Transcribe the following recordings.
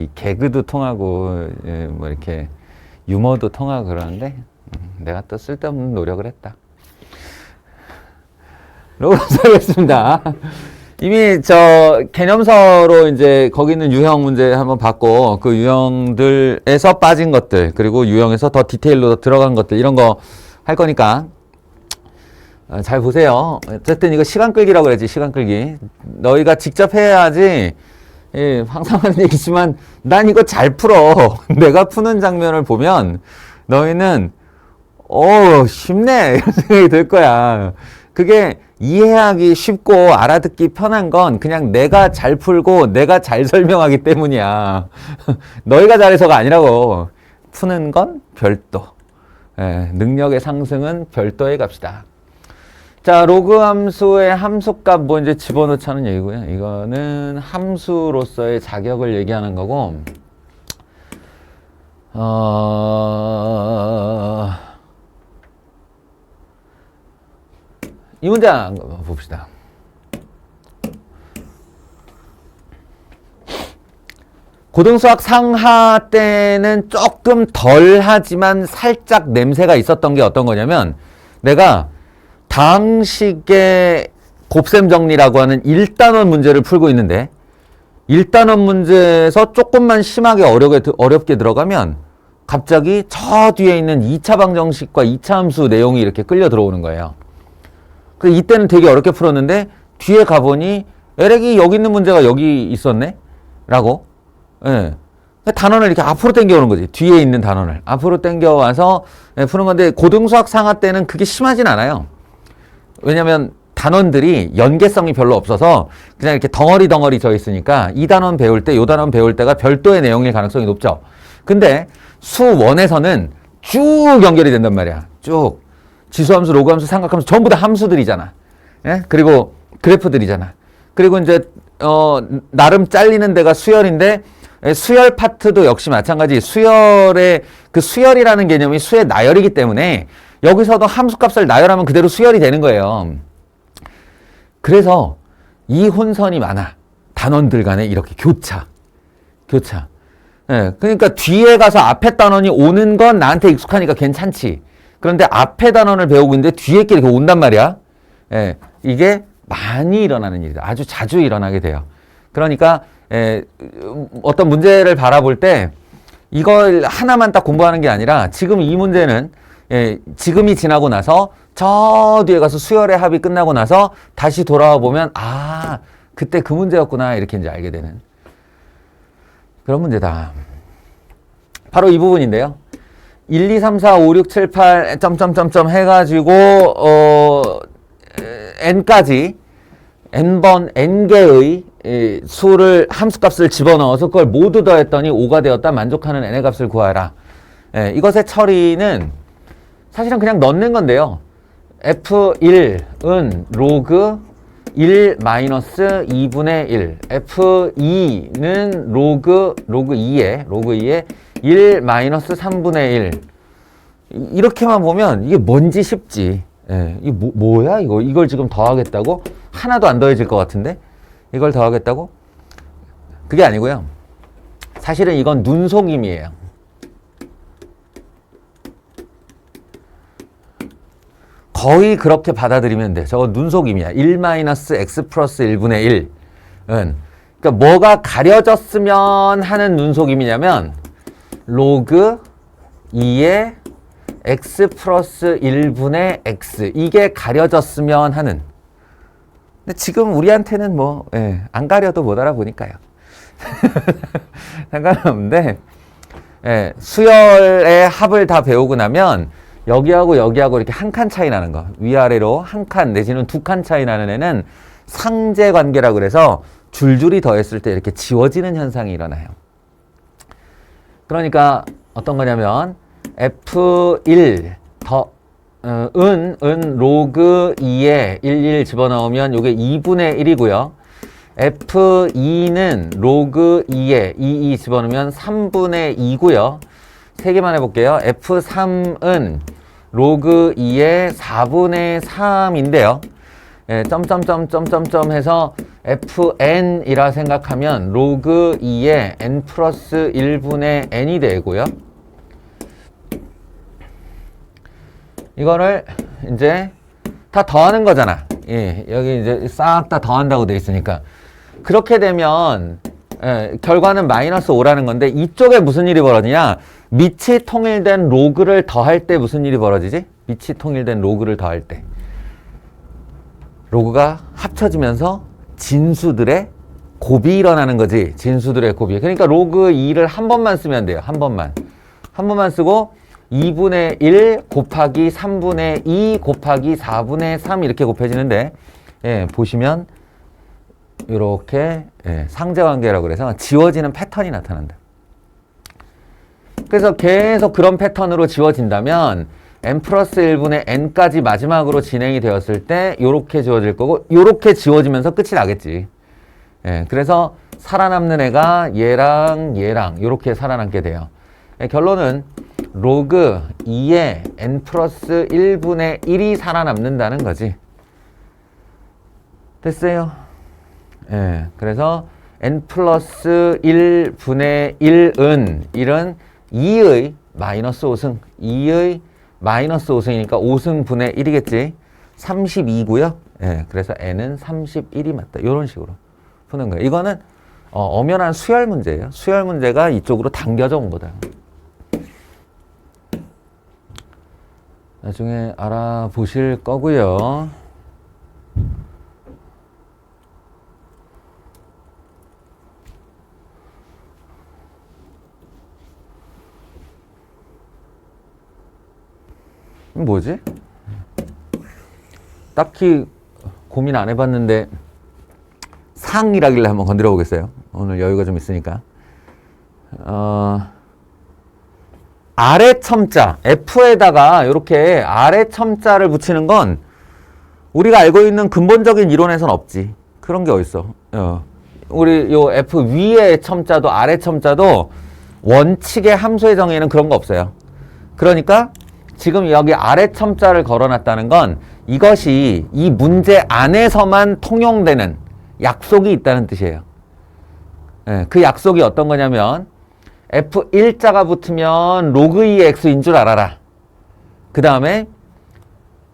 이 개그도 통하고 뭐 이렇게 유머도 통하고 그러는데 내가 또 쓸데없는 노력을 했다. 로그함수 하겠습니다. 이미 저 개념서로 이제 거기 있는 유형 문제 한번 봤고 그 유형들에서 빠진 것들 그리고 유형에서 더 디테일로 들어간 것들 이런 거 할 거니까 잘 보세요. 어쨌든 이거 시간 끌기라고 그러지. 시간 끌기. 너희가 직접 해야지. 예, 항상 하는 얘기지만 난 이거 잘 풀어. 내가 푸는 장면을 보면 너희는 쉽네 이런 생각이 들 거야. 그게 이해하기 쉽고 알아듣기 편한 건 그냥 내가 잘 풀고 내가 잘 설명하기 때문이야. 너희가 잘해서가 아니라고. 푸는 건 별도. 예, 능력의 상승은 별도에 갑시다. 자, 로그 함수의 함수값 뭐 이제 집어넣자는 얘기고요. 이거는 함수로서의 자격을 얘기하는 거고, 이 문제 한번 봅시다. 고등수학 상하 때는 조금 덜 하지만 살짝 냄새가 있었던 게 어떤 거냐면 내가 다항식의 곱셈 정리라고 하는 1단원 문제를 풀고 있는데 1단원 문제에서 조금만 심하게 어렵게 들어가면 갑자기 저 뒤에 있는 2차 방정식과 2차 함수 내용이 이렇게 끌려 들어오는 거예요. 그래서 이때는 되게 어렵게 풀었는데 뒤에 가보니 에렉이 여기 있는 문제가 여기 있었네? 라고. 예. 단원을 이렇게 앞으로 당겨오는 거지. 뒤에 있는 단원을. 앞으로 당겨와서 푸는 건데 고등수학 상하 때는 그게 심하진 않아요. 왜냐면 단원들이 연계성이 별로 없어서 그냥 이렇게 덩어리 져 있으니까 이 단원 배울 때, 요 단원 배울 때가 별도의 내용일 가능성이 높죠. 근데 수1에서는 쭉 연결이 된단 말이야. 쭉. 지수함수, 로그함수, 삼각함수 전부 다 함수들이잖아. 예? 그리고 그래프들이잖아. 그리고 이제 나름 잘리는 데가 수열인데 수열 파트도 역시 마찬가지. 수열의 그 수열이라는 개념이 수의 나열이기 때문에 여기서도 함수값을 나열하면 그대로 수열이 되는 거예요. 그래서 이 혼선이 많아. 단원들 간에 이렇게 교차. 예, 그러니까 뒤에 가서 앞에 단원이 오는 건 나한테 익숙하니까 괜찮지. 그런데 앞에 단원을 배우고 있는데 뒤에 게 이렇게 온단 말이야. 예, 이게 많이 일어나는 일이다. 아주 자주 일어나게 돼요. 그러니까 어떤 문제를 바라볼 때 이걸 하나만 딱 공부하는 게 아니라 지금 이 문제는 지금이 지나고 나서 저 뒤에 가서 수열의 합이 끝나고 나서 다시 돌아와 보면 그때 그 문제였구나 이렇게 이제 알게 되는 그런 문제다. 바로 이 부분인데요. 1, 2, 3, 4, 5, 6, 7, 8 점점점점 해가지고 n까지 n번 n개의 수를 함수값을 집어넣어서 그걸 모두 더했더니 5가 되었다. 만족하는 n의 값을 구하라. 이것의 처리는 사실은 그냥 넣는 건데요. f1은 로그 1 마이너스 2분의 1 f2는 로그 2에 1 마이너스 3분의 1 이렇게만 보면 이게 뭔지 쉽지. 이게 뭐야 이거? 이걸 지금 더하겠다고? 하나도 안 더해질 것 같은데? 이걸 더하겠다고? 그게 아니고요. 사실은 이건 눈속임이에요. 거의 그렇게 받아들이면 돼. 저거 눈속임이야. 1 마이너스 x 플러스 1분의 1은 그러니까 뭐가 가려졌으면 하는 눈속임이냐면 로그 2의 x 플러스 1분의 x 이게 가려졌으면 하는. 근데 지금 우리한테는 안 가려도 못 알아보니까요. 상관없는데 수열의 합을 다 배우고 나면 여기하고 이렇게 한 칸 차이 나는 거. 위아래로 한 칸 내지는 두 칸 차이 나는 애는 상제 관계라고 그래서 줄줄이 더했을 때 이렇게 지워지는 현상이 일어나요. 그러니까 어떤 거냐면 F1 은 로그 2에 1 집어넣으면 이게 2분의 1이고요. F2는 로그 2에 2 집어넣으면 3분의 2고요. 세 개만 해볼게요. F3은 로그 2에 4분의 3인데요. 점점점 해서 fn이라 생각하면 로그 2에 n 플러스 1분의 n이 되고요. 이거를 이제 다 더하는 거잖아. 예, 여기 이제 싹 다 더한다고 돼 있으니까. 그렇게 되면 결과는 마이너스 5라는 건데 이쪽에 무슨 일이 벌어지냐? 밑이 통일된 로그를 더할 때 무슨 일이 벌어지지? 밑이 통일된 로그를 더할 때 로그가 합쳐지면서 진수들의 곱이 일어나는 거지. 진수들의 곱이. 그러니까 로그 2를 한 번만 쓰면 돼요. 한 번만 쓰고 2분의 1 곱하기 3분의 2 곱하기 4분의 3 이렇게 곱해지는데, 예, 보시면 이렇게 상대관계라고 그래서 지워지는 패턴이 나타난다. 그래서 계속 그런 패턴으로 지워진다면 n 플러스 1분의 n까지 마지막으로 진행이 되었을 때 이렇게 지워질 거고 이렇게 지워지면서 끝이 나겠지. 예, 그래서 살아남는 애가 얘랑 이렇게 살아남게 돼요. 예, 결론은 로그 2에 n 플러스 1분의 1이 살아남는다는 거지. 됐어요? 예, 그래서 n 플러스 1분의 1은 2의 마이너스 5승, 2의 마이너스 5승이니까 5승 분의 1이겠지. 32고요. 예, 그래서 n은 31이 맞다. 이런 식으로 푸는 거예요. 이거는 엄연한 수열 문제예요. 수열 문제가 이쪽으로 당겨져 온 거다. 나중에 알아보실 거고요. 뭐지? 딱히 고민 안 해봤는데 상이라길래 한번 건드려 보겠어요. 오늘 여유가 좀 있으니까. 아래 첨자, F에다가 이렇게 아래 첨자를 붙이는 건 우리가 알고 있는 근본적인 이론에선 없지. 그런 게 어딨어. 우리 요 F 위에 첨자도 아래 첨자도 원칙의 함수의 정의에는 그런 거 없어요. 그러니까 지금 여기 아래 첨자를 걸어놨다는 건 이것이 이 문제 안에서만 통용되는 약속이 있다는 뜻이에요. 그 약속이 어떤 거냐면 F1자가 붙으면 로그 2의 x인 줄 알아라. 그 다음에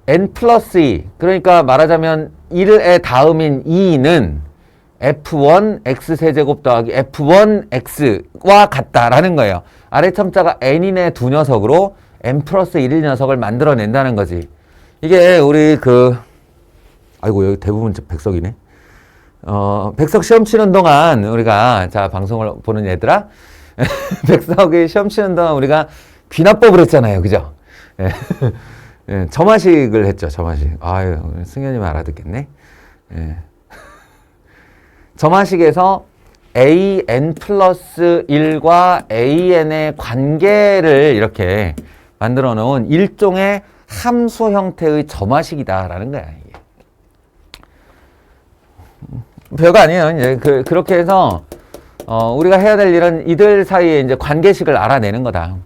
n 플러스 2, 그러니까 말하자면 1의 다음인 2는 F1 x세제곱 더하기 F1 x와 같다라는 거예요. 아래 첨자가 n인의 두 녀석으로 n 플러스 1일 녀석을 만들어낸다는 거지. 이게 우리 아이고 여기 대부분 백석이네. 백석 시험 치는 동안 우리가, 자, 방송을 보는 얘들아, 백석이 시험 치는 동안 우리가 귀납법을 했잖아요. 그죠? 예. 예, 점화식을 했죠. 점화식. 아유, 승현이만 알아듣겠네. 예. 점화식에서 an 플러스 1과 an의 관계를 이렇게 만들어 놓은 일종의 함수 형태의 점화식이다라는 거야. 이게. 별거 아니에요. 이제 그렇게 해서 우리가 해야 될 일은 이들 사이에 이제 관계식을 알아내는 거다.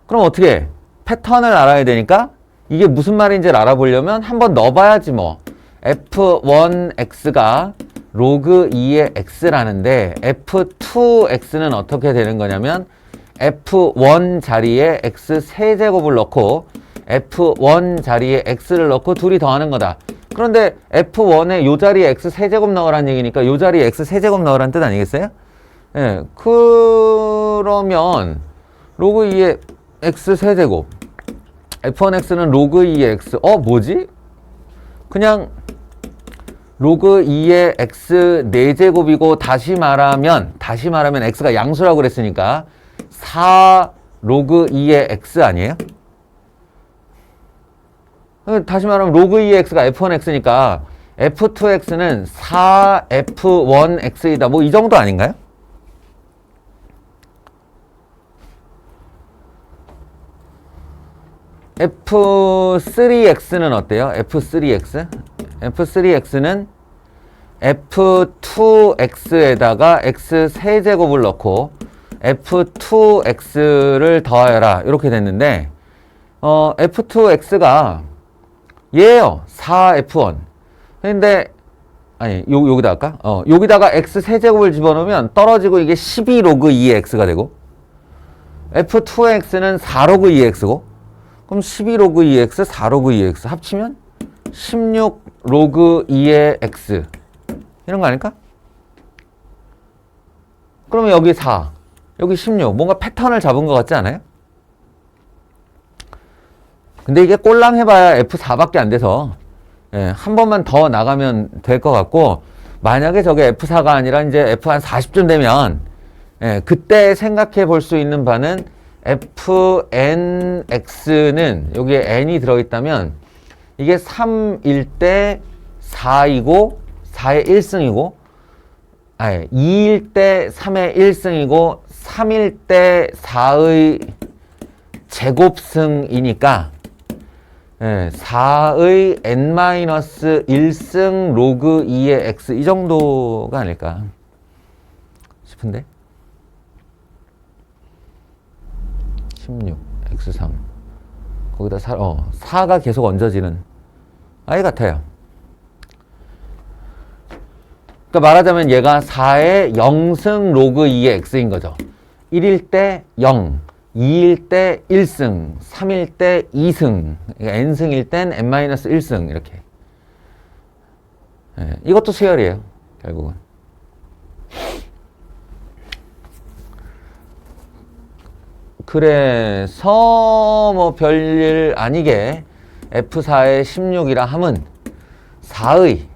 그럼 어떻게 해? 패턴을 알아야 되니까 이게 무슨 말인지를 알아보려면 한번 넣어봐야지 뭐. f1x가 로그 2의 x라는데 f2x는 어떻게 되는 거냐면 f1 자리에 x 세제곱을 넣고 f1 자리에 x를 넣고 둘이 더하는 거다. 그런데 f1에 요 자리에 x 세제곱 넣으라는 얘기니까 요 자리에 x 세제곱 넣으라는 뜻 아니겠어요? 예, 그러면 로그 2의 x 세제곱 f1x는 로그 2의 x 뭐지? 그냥 로그 2의 x 4제곱이고 다시 말하면 x가 양수라고 그랬으니까 4 로그 2의 x 아니에요? 다시 말하면 로그 2의 x가 f1x니까 f2x는 4f1x이다. 뭐 이 정도 아닌가요? f3x는 어때요? f3x? f3x는 f2x에다가 x 세제곱을 넣고 f2x를 더하여라. 이렇게 됐는데 f2x가 얘예요. 4f1. 근데 아니, 여기다 할까? 여기다가 x 세제곱을 집어넣으면 떨어지고 이게 12 로그 2의 x가 되고, f2의 x는 4 로그 2의 x고, 그럼 12 로그 2의 x, 4 로그 2의 x 합치면 16 로그 2의 x. 이런 거 아닐까? 그러면 여기 4, 여기 16. 뭔가 패턴을 잡은 것 같지 않아요? 근데 이게 꼴랑 해봐야 F4밖에 안 돼서, 예, 한 번만 더 나가면 될 것 같고, 만약에 저게 F4가 아니라 이제 F 한 40쯤 되면, 예, 그때 생각해 볼 수 있는 바는 FNX는 여기에 N이 들어있다면, 이게 3일 때 4이고, 4의 1승이고, 아니, 2일 때 3의 1승이고, 3일 때 4의 제곱승이니까, 예, 4의 n-1승 로그 2의 x 이 정도가 아닐까 싶은데 16 x3 거기다 4가 계속 얹어지는 아이 같아요. 그러니까 말하자면 얘가 4의 0승 로그 2의 x인 거죠. 1일 때 0, 2일 때 1승, 3일 때 2승, 그러니까 n승일 땐 n-1승 이렇게. 예, 이것도 수열이에요, 결국은. 그래서 뭐 별일 아니게 F4의 16이라 함은 4의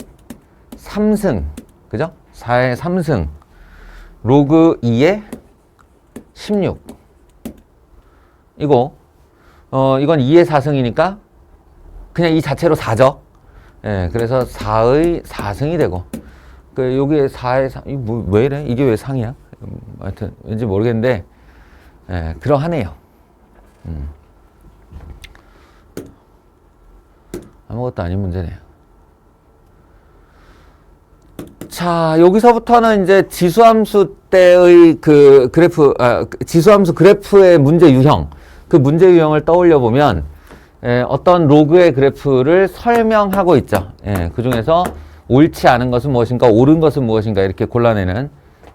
3승, 그죠? 4의 3승 로그 2의 16. 이거 이건 2의 4승이니까 그냥 이 자체로 4죠. 예, 그래서 4의 4승이 되고 그 여기에 4의 3, 왜 이래? 이게 왜 상이야? 하여튼 왠지 모르겠는데 예, 그러하네요. 아무것도 아닌 문제네요. 자, 여기서부터는 이제 지수함수 때의 그 그래프, 지수함수 그래프의 문제 유형, 그 문제 유형을 떠올려 보면, 어떤 로그의 그래프를 설명하고 있죠. 그 중에서 옳지 않은 것은 무엇인가, 옳은 것은 무엇인가, 이렇게 골라내는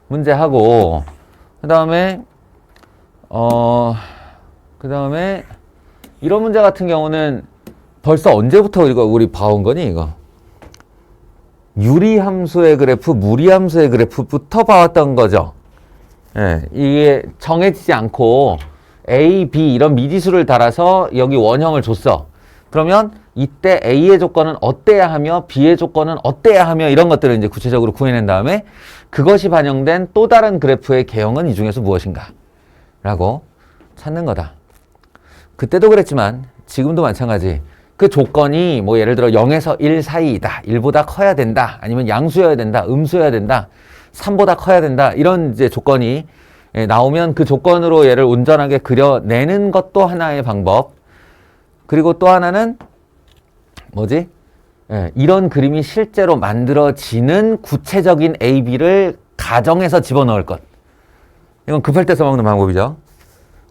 문제하고, 그 다음에, 이런 문제 같은 경우는 벌써 언제부터 우리 봐온 거니, 이거? 유리함수의 그래프, 무리함수의 그래프부터 봐왔던 거죠. 예, 이게 정해지지 않고 A, B 이런 미지수를 달아서 여기 원형을 줬어. 그러면 이때 A의 조건은 어때야 하며 B의 조건은 어때야 하며 이런 것들을 이제 구체적으로 구해낸 다음에 그것이 반영된 또 다른 그래프의 개형은 이 중에서 무엇인가 라고 찾는 거다. 그때도 그랬지만 지금도 마찬가지. 그 조건이 뭐 예를 들어 0에서 1 사이이다. 1보다 커야 된다. 아니면 양수여야 된다. 음수여야 된다. 3보다 커야 된다. 이런 이제 조건이 나오면 그 조건으로 얘를 온전하게 그려내는 것도 하나의 방법. 그리고 또 하나는 뭐지? 이런 그림이 실제로 만들어지는 구체적인 A, B를 가정해서 집어넣을 것. 이건 급할 때 써먹는 방법이죠.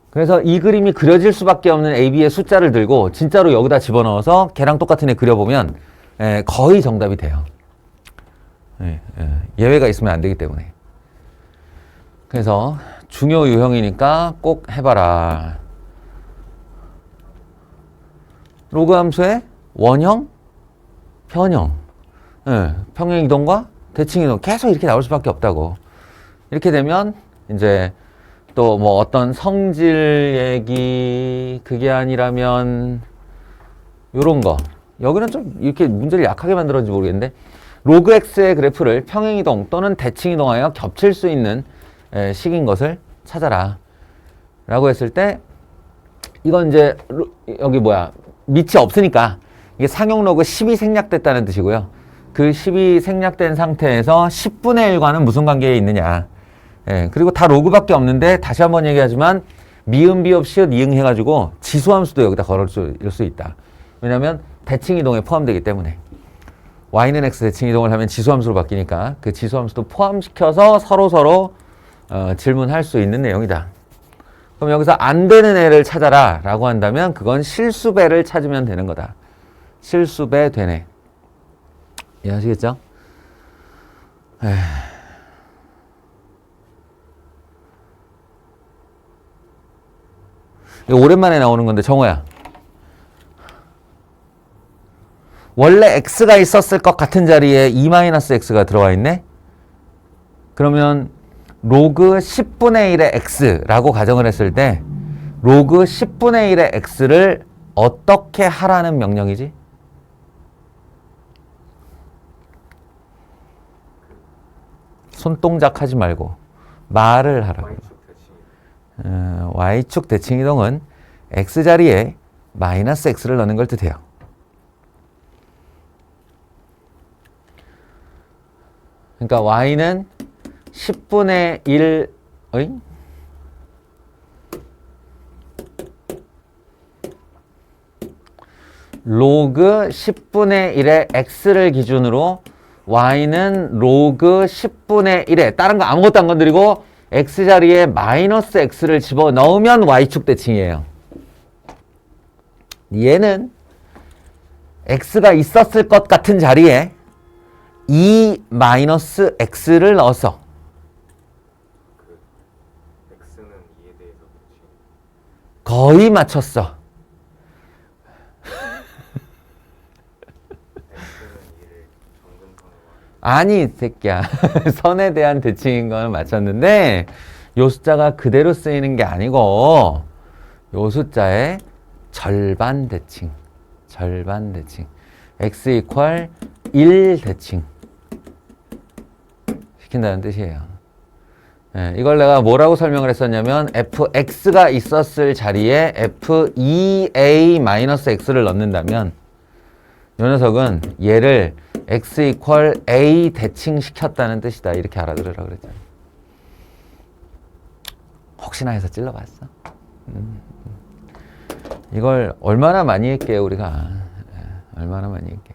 그래서 이 그림이 그려질 수밖에 없는 A, B의 숫자를 들고 진짜로 여기다 집어넣어서 걔랑 똑같은 애 그려보면 거의 정답이 돼요. 예외가 있으면 안 되기 때문에. 그래서 중요 유형이니까 꼭 해봐라. 로그 함수의 원형, 변형, 평행 이동과 대칭 이동 계속 이렇게 나올 수밖에 없다고. 이렇게 되면 이제 또 뭐 어떤 성질 얘기 그게 아니라면 요런 거 여기는 좀 이렇게 문제를 약하게 만들었는지 모르겠는데 로그 x의 그래프를 평행이동 또는 대칭이동하여 겹칠 수 있는 식인 것을 찾아라 라고 했을 때 이건 이제 여기 밑이 없으니까 이게 상용 로그 10이 생략됐다는 뜻이고요. 그 10이 생략된 상태에서 10분의 1과는 무슨 관계에 있느냐. 그리고 다 로그밖에 없는데 다시 한번 얘기하지만 미음, 비읍, 시읒, 이응 해가지고 지수함수도 여기다 걸을 수 있다. 왜냐하면 대칭이동에 포함되기 때문에 y는 x 대칭이동을 하면 지수함수로 바뀌니까 그 지수함수도 포함시켜서 서로 질문할 수 있는 내용이다. 그럼 여기서 안 되는 애를 찾아라 라고 한다면 그건 실수배를 찾으면 되는 거다. 실수배 되네. 이해하시겠죠? 이거 오랜만에 나오는 건데 정호야. 원래 x가 있었을 것 같은 자리에 2-x가 들어와 있네? 그러면 로그 10분의 1의 x라고 가정을 했을 때 로그 10분의 1의 x를 어떻게 하라는 명령이지? 손동작 하지 말고 말을 하라고. y축 대칭 이동은 x자리에 마이너스 x를 넣는 걸 뜻해요. 그러니까 y는 10분의 1 어잉? 로그 10분의 1의 x를 기준으로 y는 로그 10분의 1에 다른 거 아무것도 안 건드리고 x자리에 마이너스 x를 집어넣으면 y축 대칭이에요. 얘는 x가 있었을 것 같은 자리에 2-x를 넣어서 x는 2에 대해서 거의 맞췄어. 아니, 이 새끼야. 선에 대한 대칭인 건 맞췄는데 요 숫자가 그대로 쓰이는 게 아니고 요 숫자의 절반 대칭. 절반 대칭. x 이퀄 1 대칭 시킨다는 뜻이에요. 네, 이걸 내가 뭐라고 설명을 했었냐면 fx가 있었을 자리에 f2a-x를 넣는다면 이 녀석은 얘를 x 이퀄 a 대칭 시켰다는 뜻이다. 이렇게 알아들으라고 그랬잖아. 혹시나 해서 찔러봤어. 이걸 얼마나 많이 했게요, 우리가. 얼마나 많이 했게.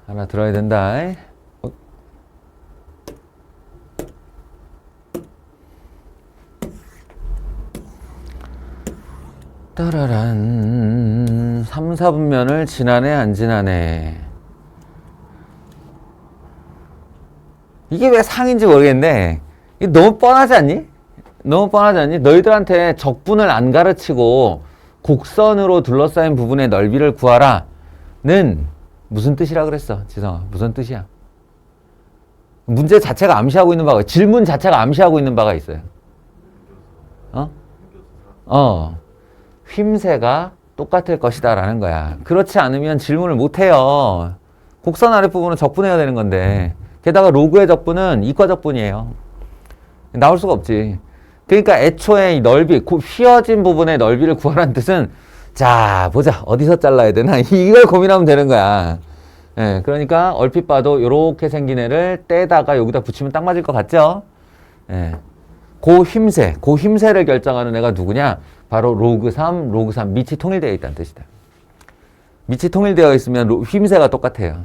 하나 들어야 된다. 따라란 3, 4분면을 지나네 안 지나네. 이게 왜 상인지 모르겠는데 이게 너무 뻔하지 않니? 너무 뻔하지 않니? 너희들한테 적분을 안 가르치고 곡선으로 둘러싸인 부분의 넓이를 구하라는 무슨 뜻이라 그랬어? 지성아, 무슨 뜻이야? 문제 자체가 암시하고 있는 바가, 질문 자체가 암시하고 있는 바가 있어요. 휨새가 똑같을 것이다 라는 거야. 그렇지 않으면 질문을 못 해요. 곡선 아랫부분은 적분해야 되는 건데, 게다가 로그의 적분은 이과 적분이에요. 나올 수가 없지. 그러니까 애초에 이 넓이, 휘어진 부분의 넓이를 구하라는 뜻은, 자, 보자. 어디서 잘라야 되나? 이걸 고민하면 되는 거야. 예, 그러니까 얼핏 봐도 이렇게 생긴 애를 떼다가 여기다 붙이면 딱 맞을 것 같죠? 예. 그 휨새를 결정하는 애가 누구냐? 바로 로그 3, 로그 3 밑이 통일되어 있다는 뜻이다. 밑이 통일되어 있으면 휨새가 똑같아요.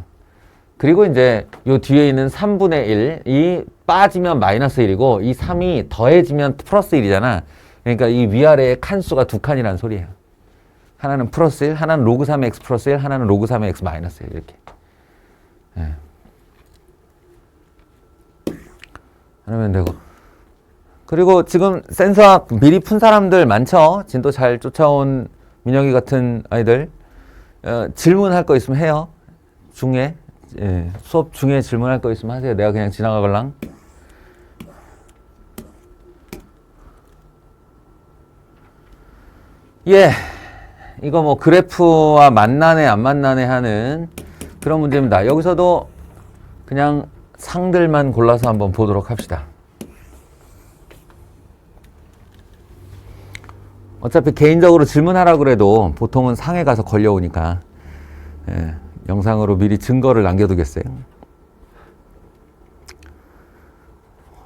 그리고 이제 요 뒤에 있는 3분의 1이 빠지면 마이너스 1이고 이 3이 더해지면 플러스 1이잖아. 그러니까 이 위아래의 칸수가 두 칸이라는 소리예요. 하나는 플러스 1, 하나는 로그 3의 x 플러스 1, 하나는 로그 3의 x 마이너스 1 이렇게. 예. 하면 되고. 그리고 지금 센서학 미리 푼 사람들 많죠? 진도 잘 쫓아온 민혁이 같은 아이들. 질문할 거 있으면 해요. 중에. 예, 수업 중에 질문할 거 있으면 하세요. 내가 그냥 지나가걸랑. 예. 이거 뭐 그래프와 만나네 안 만나네 하는 그런 문제입니다. 여기서도 그냥 상들만 골라서 한번 보도록 합시다. 어차피 개인적으로 질문하라고 그래도 보통은 상에 가서 걸려오니까 예, 영상으로 미리 증거를 남겨두겠어요.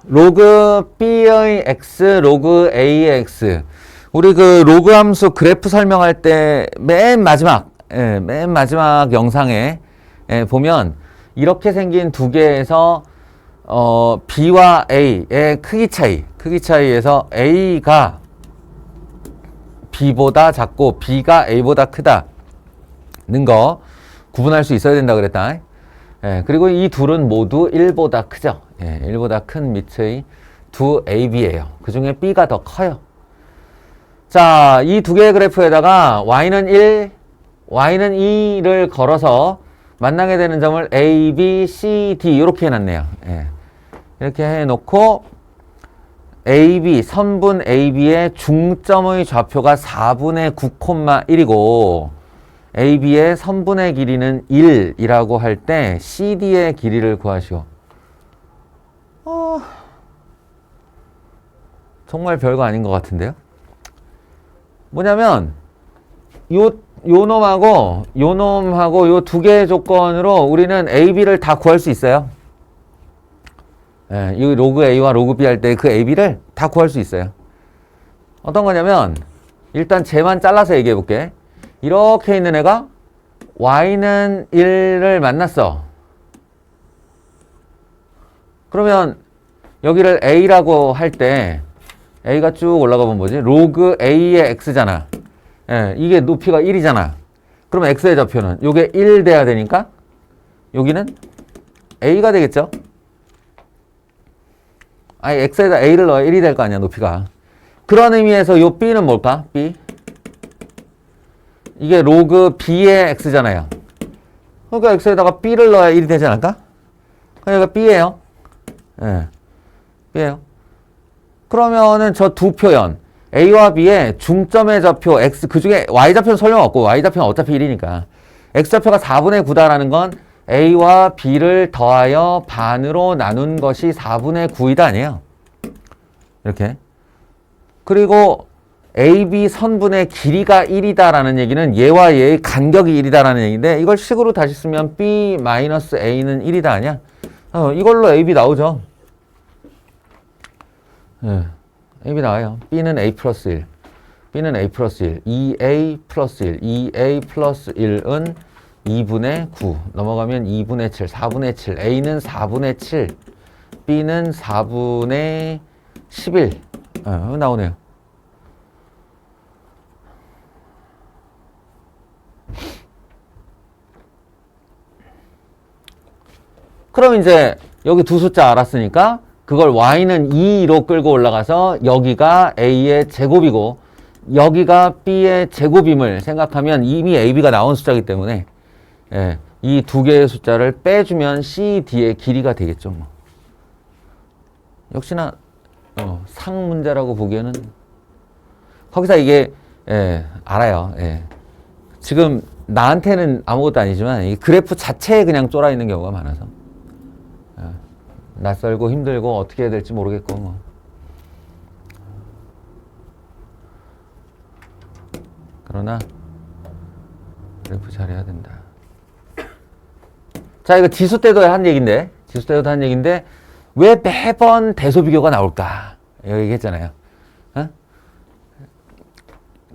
로그 B의 X, 로그 A의 X. 우리 그 로그 함수 그래프 설명할 때 맨 마지막 영상에 보면 이렇게 생긴 두 개에서 B와 A의 크기 차이에서 A가 B보다 작고 B가 A보다 크다는 거 구분할 수 있어야 된다 그랬다. 예, 그리고 이 둘은 모두 1보다 크죠. 예, 1보다 큰 밑의 두 AB예요. 그 중에 B가 더 커요. 자, 이 두 개의 그래프에다가 Y는 1, Y는 2를 걸어서 만나게 되는 점을 A, B, C, D 이렇게 해놨네요. 예. 이렇게 해놓고 AB, 선분 AB의 중점의 좌표가 4분의 9,1이고 AB의 선분의 길이는 1이라고 할 때 CD의 길이를 구하시오. 정말 별거 아닌 것 같은데요? 뭐냐면 요 놈하고 요 놈하고 요 두 개의 조건으로 우리는 AB를 다 구할 수 있어요. 예, 이 로그 A와 로그 B 할 때 그 AB를 다 구할 수 있어요. 어떤 거냐면 일단 쟤만 잘라서 얘기해 볼게. 이렇게 있는 애가 Y는 1을 만났어. 그러면 여기를 A라고 할 때 A가 쭉 올라가 보면 뭐지? 로그 A의 X잖아. 예, 이게 높이가 1이잖아. 그러면 X의 좌표는 요게 1 돼야 되니까 여기는 A가 되겠죠? 아니 X에다 A를 넣어야 1이 될 거 아니야, 높이가. 그런 의미에서 요 B는 뭘까? B. 이게 로그 B의 X잖아요. 그러니까 X에다가 B를 넣어야 1이 되지 않을까? 그러니까 B예요. 예. B예요. 그러면은 저 두 표현 A와 B의 중점의 좌표 X, 그 중에 Y좌표는 설명 없고 Y좌표는 어차피 1이니까 X좌표가 4분의 9다라는 건 A와 B를 더하여 반으로 나눈 것이 4분의 9이다 아니에요. 이렇게. 그리고 AB 선분의 길이가 1이다라는 얘기는 얘와 얘의 간격이 1이다라는 얘기인데 이걸 식으로 다시 쓰면 B-A는 1이다 아니야? 이걸로 AB 나오죠. 예, AB 나와요. B는 A 플러스 1. B는 A 플러스 1. 2A 플러스 1. 2A 플러스 1은 2분의 9. 넘어가면 2분의 7. 4분의 7. A는 4분의 7. B는 4분의 11. 나오네요. 그럼 이제 여기 두 숫자 알았으니까 그걸 Y는 2로 끌고 올라가서 여기가 A의 제곱이고 여기가 B의 제곱임을 생각하면 이미 AB가 나온 숫자이기 때문에 예, 이 두 개의 숫자를 빼주면 C, D의 길이가 되겠죠. 뭐. 역시나 상 문제라고 보기에는 거기서 이게 알아요. 예. 지금 나한테는 아무것도 아니지만 이 그래프 자체에 그냥 쫄아 있는 경우가 많아서 낯설고 힘들고 어떻게 해야 될지 모르겠고 뭐. 그러나 그래프 잘해야 된다. 자, 이거 지수 때도 한 얘기인데 왜 매번 대소 비교가 나올까? 이거 얘기했잖아요.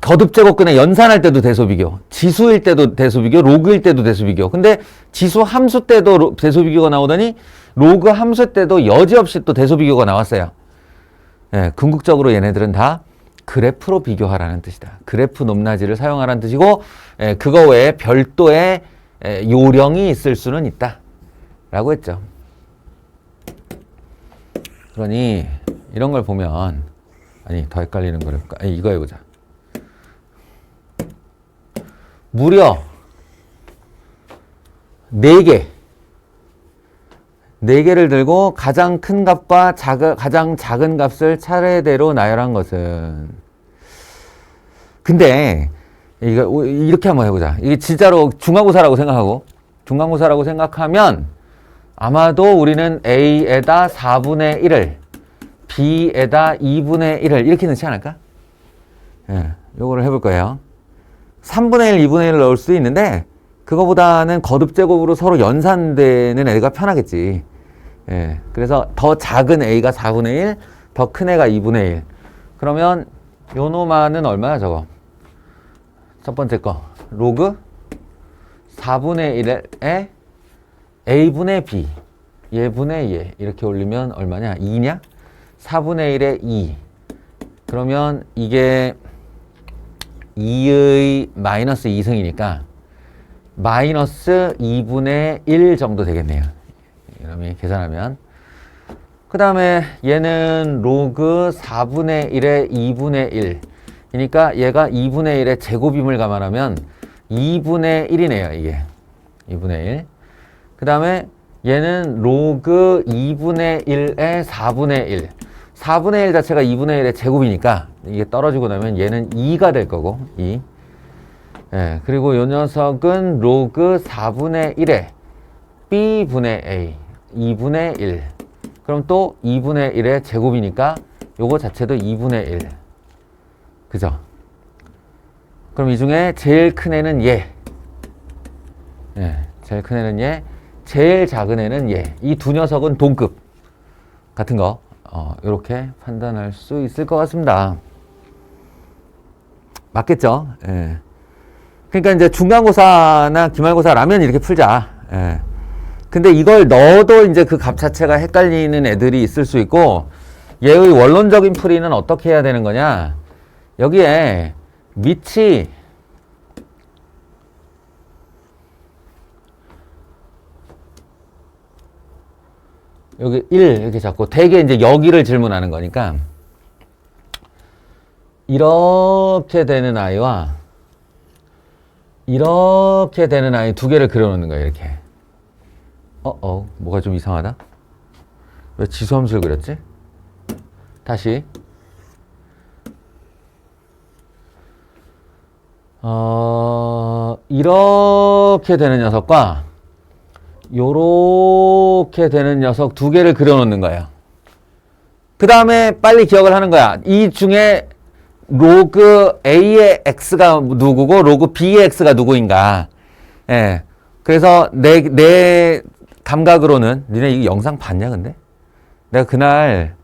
거듭제곱근에 연산할 때도 대소 비교, 지수일 때도 대소 비교, 로그일 때도 대소 비교. 근데 지수 함수 때도 대소 비교가 나오더니 로그 함수 때도 여지없이 또 대소 비교가 나왔어요. 예, 궁극적으로 얘네들은 다 그래프로 비교하라는 뜻이다. 그래프 높낮이를 사용하라는 뜻이고, 그거 외에 별도의 요령이 있을 수는 있다. 라고 했죠. 그러니 이런 걸 보면 더 헷갈리는 걸 해볼까? 이거 해보자. 무려 4개. 4개를 들고 가장 큰 값과 가장 작은 값을 차례대로 나열한 것은. 근데 이거 이렇게 한번 해보자. 이게 진짜로 중간고사라고 생각하면 아마도 우리는 A에다 4분의 1을 B에다 2분의 1을 이렇게 넣지 않을까? 예, 요거를 해볼 거예요. 3분의 1, 2분의 1을 넣을 수도 있는데 그거보다는 거듭제곱으로 서로 연산되는 애가 편하겠지. 예, 그래서 더 작은 A가 4분의 1, 더 큰 애가 2분의 1. 그러면 요 놈아는 얼마야 저거? 첫 번째 거 로그 4분의 1에 A분의 B 얘분의 얘 이렇게 올리면 얼마냐? 2냐? 4분의 1에 2. 그러면 이게 2의 마이너스 2승이니까 마이너스 2분의 1 정도 되겠네요. 이놈이 계산하면. 그 다음에 얘는 로그 4분의 1에 2분의 1. 그러니까 얘가 2분의 1의 제곱임을 감안하면 2분의 1이네요, 이게. 2분의 1. 그 다음에 얘는 로그 2분의 1에 4분의 1. 4분의 1 자체가 2분의 1의 제곱이니까 이게 떨어지고 나면 얘는 2가 될 거고, 2. 예, 그리고 요 녀석은 로그 4분의 1에 b분의 a, 2분의 1. 그럼 또 2분의 1의 제곱이니까 요거 자체도 2분의 1. 그죠? 그럼 이 중에 제일 큰 애는 얘. 예, 제일 큰 애는 얘. 제일 작은 애는 얘. 이 두 녀석은 동급. 같은 거. 요렇게 판단할 수 있을 것 같습니다. 맞겠죠? 예. 그러니까 이제 중간고사나 기말고사라면 이렇게 풀자. 예. 근데 이걸 넣어도 이제 그 값 자체가 헷갈리는 애들이 있을 수 있고, 얘의 원론적인 풀이는 어떻게 해야 되는 거냐? 여기에 밑이 여기 1 이렇게 잡고 대개 이제 여기를 질문하는 거니까 이렇게 되는 아이와 이렇게 되는 아이 두 개를 그려놓는 거예요. 이렇게. 뭐가 좀 이상하다? 왜 지수함수를 그렸지? 다시. 이렇게 되는 녀석과 요렇게 되는 녀석 두 개를 그려놓는 거예요. 그 다음에 빨리 기억을 하는 거야. 이 중에 로그 A의 X가 누구고 로그 B의 X가 누구인가. 예. 그래서 내 감각으로는 니네 이 영상 봤냐 근데? 내가 그날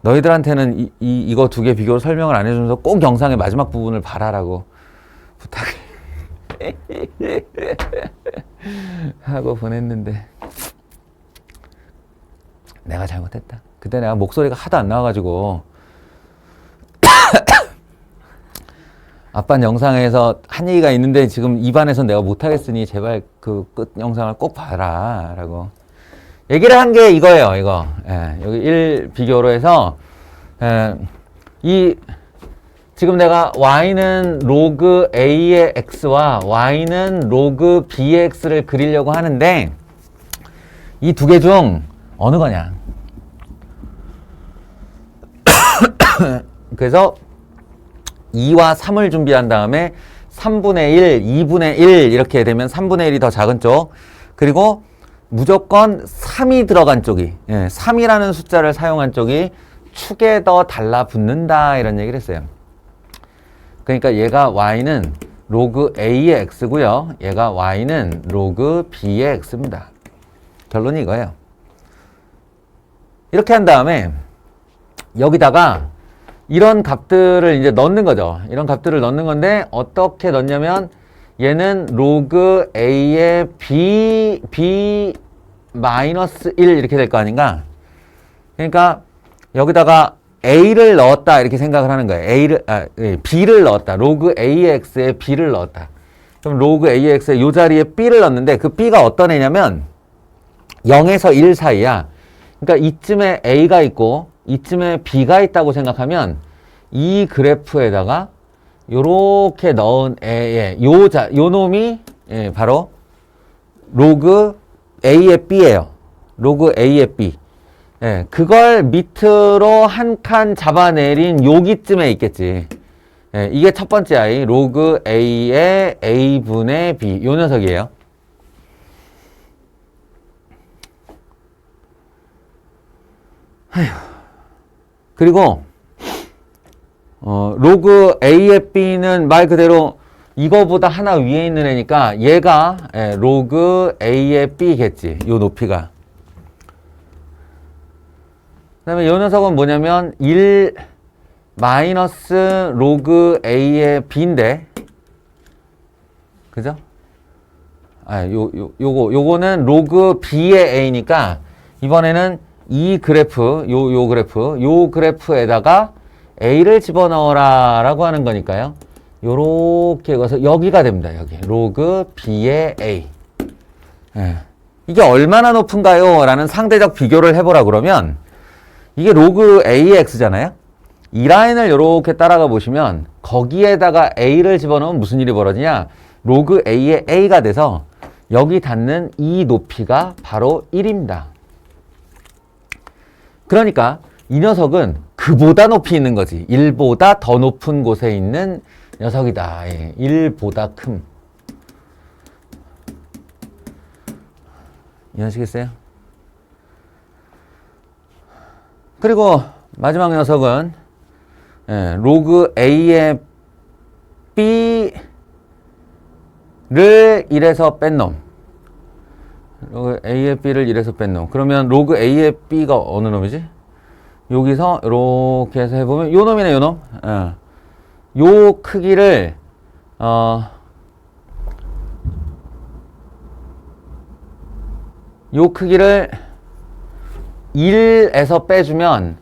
너희들한테는 이거 두 개 비교를 설명을 안 해주면서 꼭 영상의 마지막 부분을 봐라라고 부탁을 하고 보냈는데 내가 잘못했다. 그때 내가 목소리가 하도 안 나와가지고 아빠는 영상에서 한 얘기가 있는데 지금 입안에서 내가 못하겠으니 제발 그 끝 영상을 꼭 봐라 라고 얘기를 한 게 이거예요. 이거 여기 1 비교로 해서 지금 내가 y는 로그 a의 x와 y는 로그 b의 x를 그리려고 하는데 이 두 개 중 어느 거냐. 그래서 2와 3을 준비한 다음에 3분의 1, 2분의 1 이렇게 되면 3분의 1이 더 작은 쪽, 그리고 무조건 3이 들어간 쪽이 3이라는 숫자를 사용한 쪽이 축에 더 달라붙는다 이런 얘기를 했어요. 그러니까 얘가 y는 로그 a의 x고요. 얘가 y는 로그 b의 x입니다. 결론이 이거예요. 이렇게 한 다음에 여기다가 이런 값들을 이제 넣는 거죠. 이런 값들을 넣는 건데 어떻게 넣냐면 얘는 로그 a의 b 마이너스 1 이렇게 될 거 아닌가? 그러니까 여기다가 a를 넣었다 이렇게 생각을 하는 거예요. b를 넣었다. 로그 a의 x에 b를 넣었다. 그럼 로그 a의 x에 이 자리에 b를 넣었는데 그 b가 어떤 애냐면 0에서 1 사이야. 그러니까 이쯤에 a가 있고 이쯤에 b가 있다고 생각하면 이 그래프에다가 요렇게 넣은 애의 요 놈이 바로 로그 a의 b예요. 로그 a의 b. 그걸 밑으로 한 칸 잡아내린 여기쯤에 있겠지. 이게 첫 번째 아이 로그 a의 a분의 b 요 녀석이에요. 그리고 로그 a의 b는 말 그대로 이거보다 하나 위에 있는 애니까 얘가 로그 a의 b겠지. 요 높이가. 그 다음에 요 녀석은 뭐냐면 1 마이너스 로그 a의 b인데 그죠? 요거는 로그 b의 a니까 이번에는 이 그래프, 요 그래프에다가 a를 집어넣어라 라고 하는 거니까요. 요렇게 가서 여기가 됩니다. 여기 로그 b의 a. 예. 이게 얼마나 높은가요? 라는 상대적 비교를 해보라 그러면 이게 로그 a의 x잖아요. 이 라인을 이렇게 따라가 보시면 거기에다가 a를 집어넣으면 무슨 일이 벌어지냐? 로그 a의 a가 돼서 여기 닿는 이 높이가 바로 1입니다. 그러니까 이 녀석은 그보다 높이 있는 거지. 1보다 더 높은 곳에 있는 녀석이다. 예, 1보다 큼. 이해하시겠어요? 그리고 마지막 녀석은 예, 로그 a의 b를 1에서 뺀 놈. 로그 a의 b를 1에서 뺀 놈. 그러면 로그 a의 b가 어느 놈이지? 여기서 이렇게 해서 해보면 요 놈이네, 요 놈. 예. 요 크기를 요 크기를 1에서 빼주면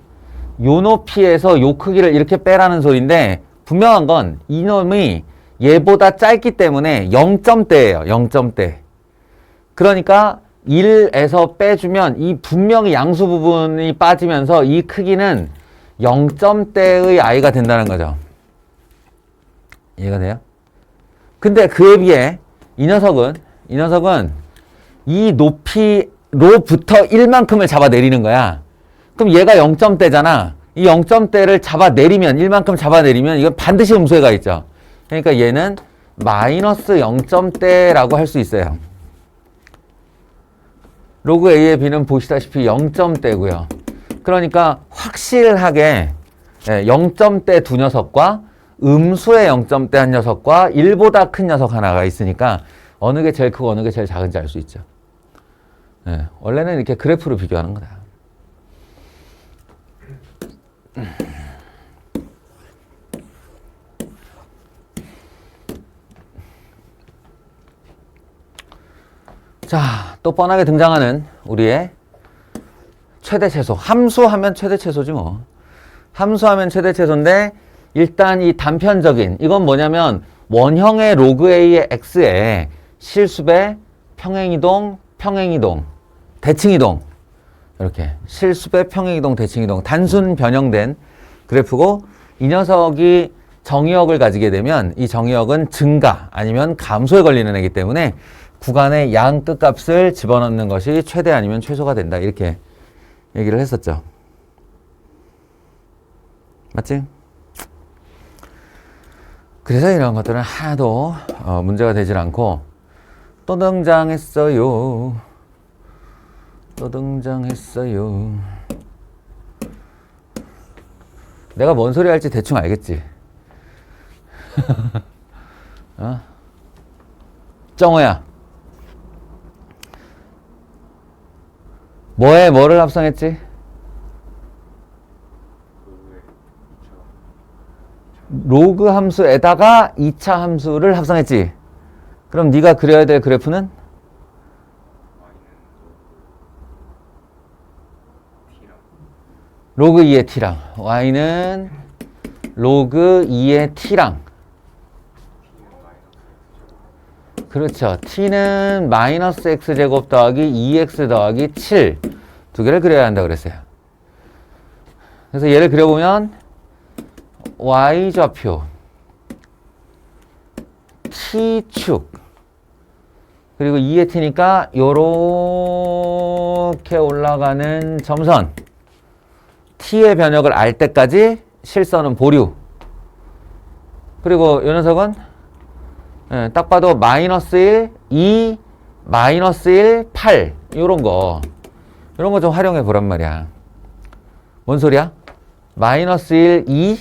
요 높이에서 요 크기를 이렇게 빼라는 소리인데 분명한 건 이놈이 얘보다 짧기 때문에 0점대예요. 0점대. 그러니까 1에서 빼주면 이 분명히 양수 부분이 빠지면서 이 크기는 0점대의 아이가 된다는 거죠. 이해가 돼요? 근데 그에 비해 이 녀석은 이 높이로부터 1만큼을 잡아내리는 거야. 그럼 얘가 0점대잖아. 이 0점대를 잡아내리면 1만큼 잡아내리면 이건 반드시 음수에가 있죠. 그러니까 얘는 마이너스 0점대라고 할 수 있어요. 로그 a의 b는 보시다시피 0점대고요. 그러니까 확실하게 0점대 두 녀석과 음수의 0점대 한 녀석과 1보다 큰 녀석 하나가 있으니까 어느 게 제일 크고 어느 게 제일 작은지 알 수 있죠. 원래는 이렇게 그래프로 비교하는 거다. 자, 또 뻔하게 등장하는 우리의 최대 최소. 함수하면 최대 최소지 뭐. 함수하면 최대 최소인데 일단 이 단편적인 이건 뭐냐면 원형의 로그 a의 x에 실수배, 평행이동, 대칭이동 이렇게 실수배, 평행이동, 대칭이동 단순 변형된 그래프고 이 녀석이 정의역을 가지게 되면 이 정의역은 증가 아니면 감소에 걸리는 애기 때문에 구간의 양 끝값을 집어넣는 것이 최대 아니면 최소가 된다. 이렇게 얘기를 했었죠. 맞지? 그래서 이런 것들은 하나도 문제가 되질 않고 또 등장했어요. 내가 뭔 소리 할지 대충 알겠지? 정호야. 뭐에 뭐를 합성했지? 로그 함수에다가 2차 함수를 합성했지. 그럼 네가 그려야 될 그래프는? 로그 2의 t랑 y는 로그 2의 t랑 그렇죠. t는 마이너스 x제곱 더하기 2x 더하기 7 두 개를 그려야 한다고 그랬어요. 그래서 얘를 그려보면 y좌표 t축 그리고 2의 t니까 요렇게 올라가는 점선 t의 변역을 알 때까지 실선은 보류 그리고 요 녀석은 딱 봐도 마이너스 1, 2, 마이너스 1, 8 요런 거 좀 활용해 보란 말이야. 뭔 소리야? 마이너스 1, 2,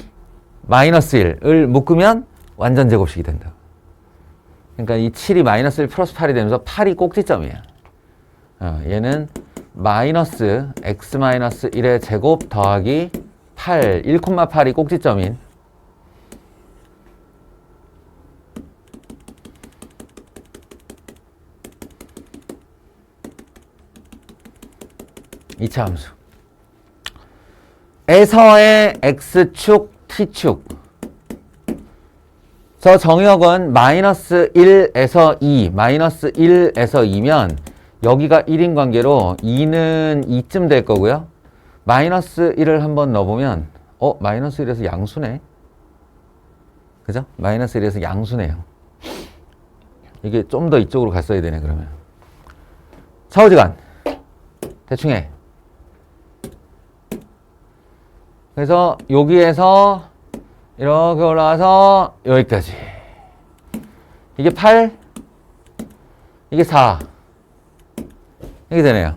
마이너스 1을 묶으면 완전 제곱식이 된다. 그러니까 이 7이 마이너스 1 플러스 8이 되면서 8이 꼭지점이야. 얘는 마이너스 x 마이너스 1의 제곱 더하기 8, 1,8이 꼭지점인 2차 함수. 에서의 x축, t축. 저 정의역은 마이너스 1에서 2, 마이너스 1에서 2면 여기가 1인 관계로 2는 2쯤 될 거고요. 마이너스 1을 한번 넣어보면 마이너스 1에서 양수네. 그죠? 마이너스 1에서 양수네요. 이게 좀 더 이쪽으로 갔어야 되네 그러면. 차오지간 대충 해. 그래서 여기에서 이렇게 올라와서 여기까지. 이게 8, 이게 4. 이게 되네요.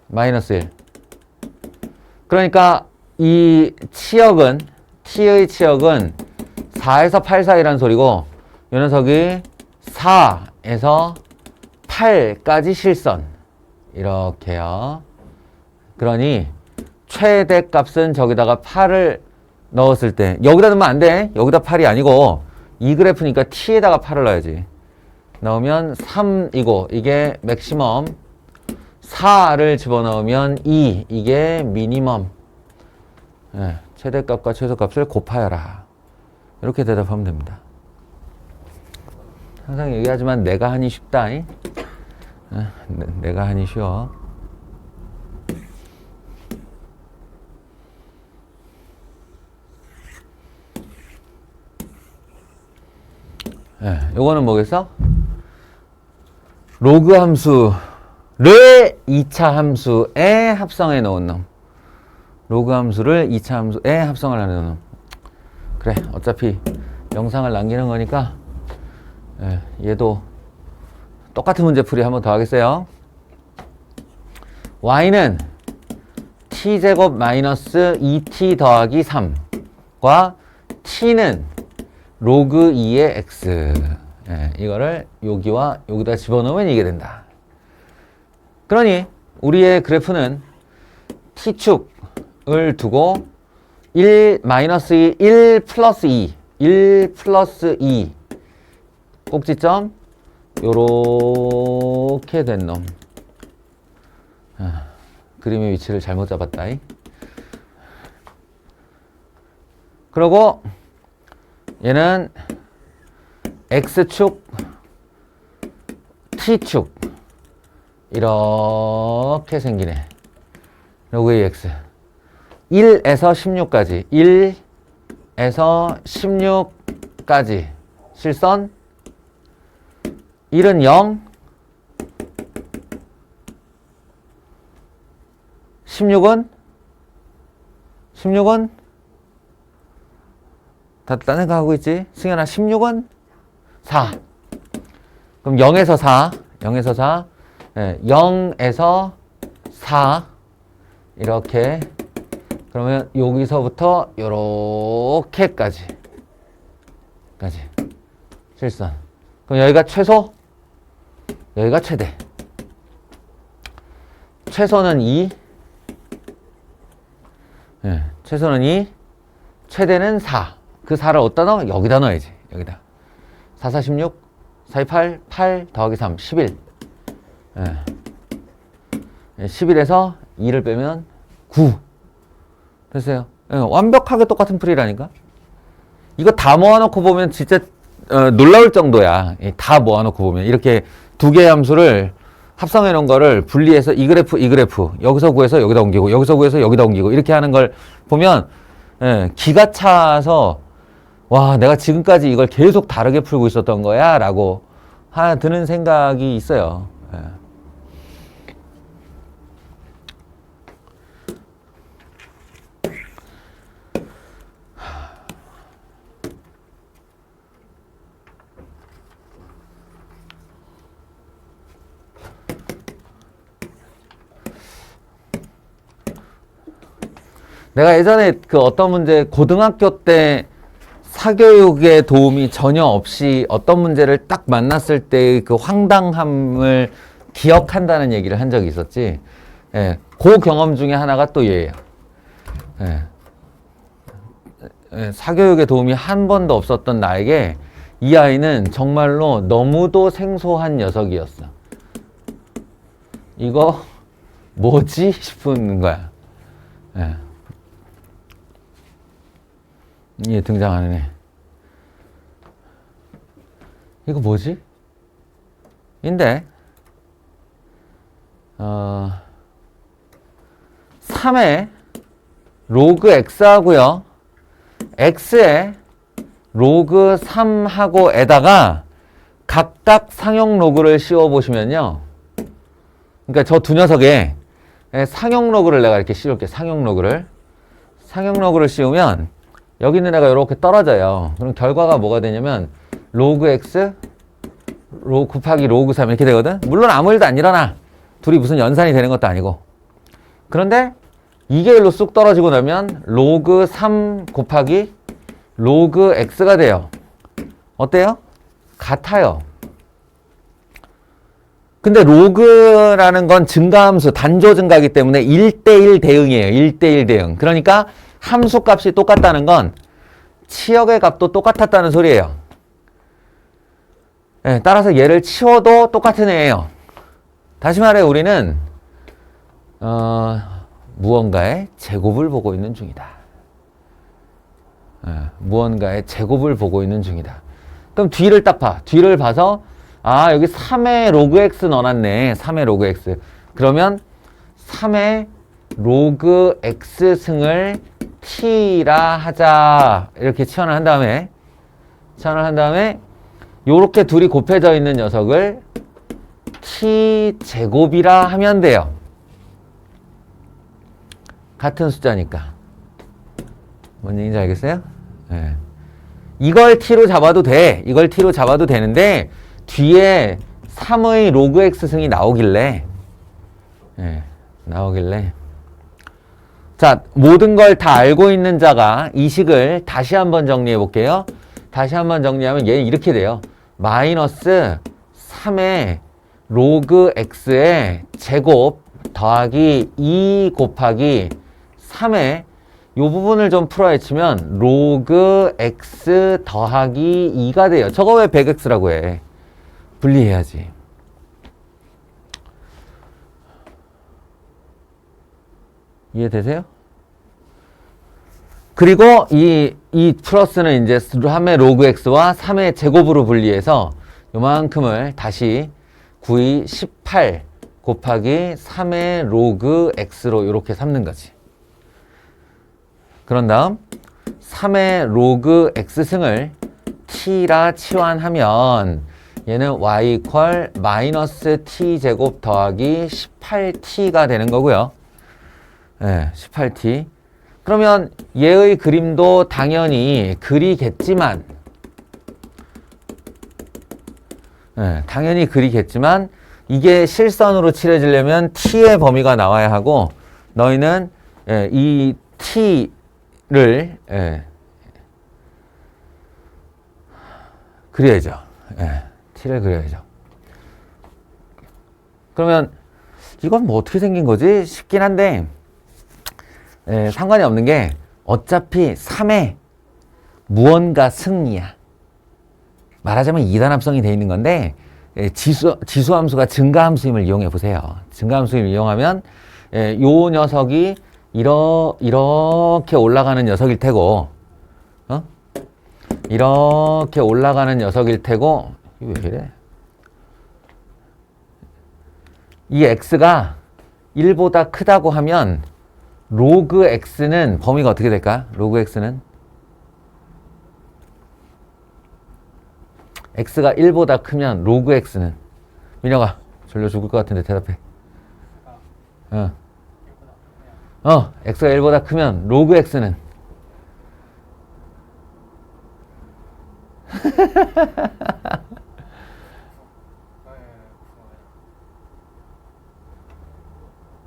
마이너스 1. 그러니까 이 치역은, t의 치역은 4에서 8 사이라는 소리고, 이 녀석이 4에서 8까지 실선. 이렇게요. 그러니 최대값은 저기다가 8을 넣었을 때, 여기다 넣으면 안 돼. 여기다 8이 아니고 이 그래프니까 t에다가 8을 넣어야지. 넣으면 3이고 이게 맥시멈, 4를 집어넣으면 2, 이게 미니멈. 네, 최대값과 최소값을 곱하여라. 이렇게 대답하면 됩니다. 항상 얘기하지만 내가 하니 쉽다. 내가 하니 쉬워. 네, 요거는 뭐겠어? 로그 함수를 2차 함수에 합성해 놓은 놈. 로그 함수를 2차 함수에 합성을 하는 놈. 그래, 어차피 영상을 남기는 거니까 얘도 똑같은 문제풀이 한번 더 하겠어요. y는 t제곱 마이너스 2t 더하기 3과 t는 로그 2의 x. 이거를 여기와 여기다 집어넣으면 이게 된다. 그러니 우리의 그래프는 t축을 두고 1 마이너스 2, 1 플러스 2, 1 플러스 2 꼭지점 요렇게 된 놈. 그림의 위치를 잘못 잡았다. 그리고 얘는 x축, t축 이렇게 생기네. 로그의 x 1에서 16까지 1에서 16까지 실선 1은 0 16은 다 딴 생각하고 있지? 승현아 16은 4. 그럼 0에서 4 0에서 4 0에서 4 이렇게. 그러면 여기서부터 요렇게까지 실선. 그럼 여기가 최소, 여기가 최대. 최소는 2, 최소는 2, 최대는 4. 그 4를 어디다 넣어? 여기다 넣어야지. 여기다. 4, 4, 16, 4, 2, 8, 8 더하기 3, 11. 11에서 2를 빼면 9. 됐어요. 완벽하게 똑같은 풀이라니까. 이거 다 모아놓고 보면 진짜 놀라울 정도야. 다 모아놓고 보면 이렇게 두 개의 함수를 합성해 놓은 거를 분리해서 이 그래프 여기서 구해서 여기다 옮기고 여기서 구해서 여기다 옮기고 이렇게 하는 걸 보면 기가 차서 와, 내가 지금까지 이걸 계속 다르게 풀고 있었던 거야 라고 드는 생각이 있어요. 내가 예전에 그 어떤 문제, 고등학교 때 사교육의 도움이 전혀 없이 어떤 문제를 딱 만났을 때 그 황당함을 기억한다는 얘기를 한 적이 있었지. 그 경험 중에 하나가 또 얘예요. 사교육의 도움이 한 번도 없었던 나에게 이 아이는 정말로 너무도 생소한 녀석이었어. 이거 뭐지 싶은 거야. 예, 등장하는 애. 이거 뭐지? 인데 3의 로그 x하고요. x에 로그 3하고에다가 각각 상용 로그를 씌워 보시면요. 그러니까 저 두 녀석에 상용 로그를 내가 이렇게 씌울게. 상용 로그를 씌우면 여기 있는 애가 이렇게 떨어져요. 그럼 결과가 뭐가 되냐면 로그 x 곱하기 로그 3 이렇게 되거든. 물론 아무 일도 안 일어나. 둘이 무슨 연산이 되는 것도 아니고. 그런데 이게 일로 쑥 떨어지고 나면 로그 3 곱하기 로그 x가 돼요. 어때요? 같아요. 근데 로그라는 건 증가함수, 단조 증가이기 때문에 1대1 대응이에요. 1대1 대응. 그러니까 함수 값이 똑같다는 건 치역의 값도 똑같았다는 소리예요. 네, 따라서 얘를 치워도 똑같은 애예요. 다시 말해 우리는 무언가의 제곱을 보고 있는 중이다. 무언가의 제곱을 보고 있는 중이다. 그럼 뒤를 딱 봐. 뒤를 봐서 아 여기 3의 로그 x 넣어놨네. 3의 로그 x. 그러면 3의 로그 x 승을 t라 하자. 이렇게 치환을 한 다음에 요렇게 둘이 곱해져 있는 녀석을 t 제곱이라 하면 돼요. 같은 숫자니까. 뭔 얘기인지 알겠어요? 네. 이걸 t로 잡아도 돼. 이걸 t로 잡아도 되는데 뒤에 3의 로그 x 승이 나오길래 자, 모든 걸 다 알고 있는 자가 이 식을 다시 한번 정리해 볼게요. 다시 한번 정리하면 얘는 이렇게 돼요. 마이너스 3의 로그 x의 제곱 더하기 2 곱하기 3의 요 부분을 좀 풀어헤치면 로그 x 더하기 2가 돼요. 저거 왜 100x라고 해? 분리해야지. 이해되세요? 그리고 이 플러스는 이제 3의 로그 x와 3의 제곱으로 분리해서 요만큼을 다시 9이 18 곱하기 3의 로그 x로 이렇게 삼는 거지. 그런 다음 3의 로그 x승을 t라 치환하면 얘는 y 이퀄 마이너스 t 제곱 더하기 18t가 되는 거고요. 네, 18t. 그러면 얘의 그림도 당연히 그리겠지만 이게 실선으로 칠해지려면 t의 범위가 나와야 하고 너희는 이 t를 그려야죠. t를 그려야죠. 그러면 이건 뭐 어떻게 생긴 거지 싶긴 한데 상관이 없는 게 어차피 3의 무언가 승이야. 말하자면 이단합성이 돼 있는 건데 지수함수가 증가함수임을 이용해 보세요. 증가함수임을 이용하면 요 녀석이 이렇게 올라가는 녀석일 테고 이렇게 올라가는 녀석일 테고 이거 왜 이래? 이 x가 1보다 크다고 하면 로그 x는 범위가 어떻게 될까? 로그 x는 x가 1보다 크면 로그 x는 민혁아 졸려 죽을 것 같은데 대답해. x가 1보다 크면 로그 x는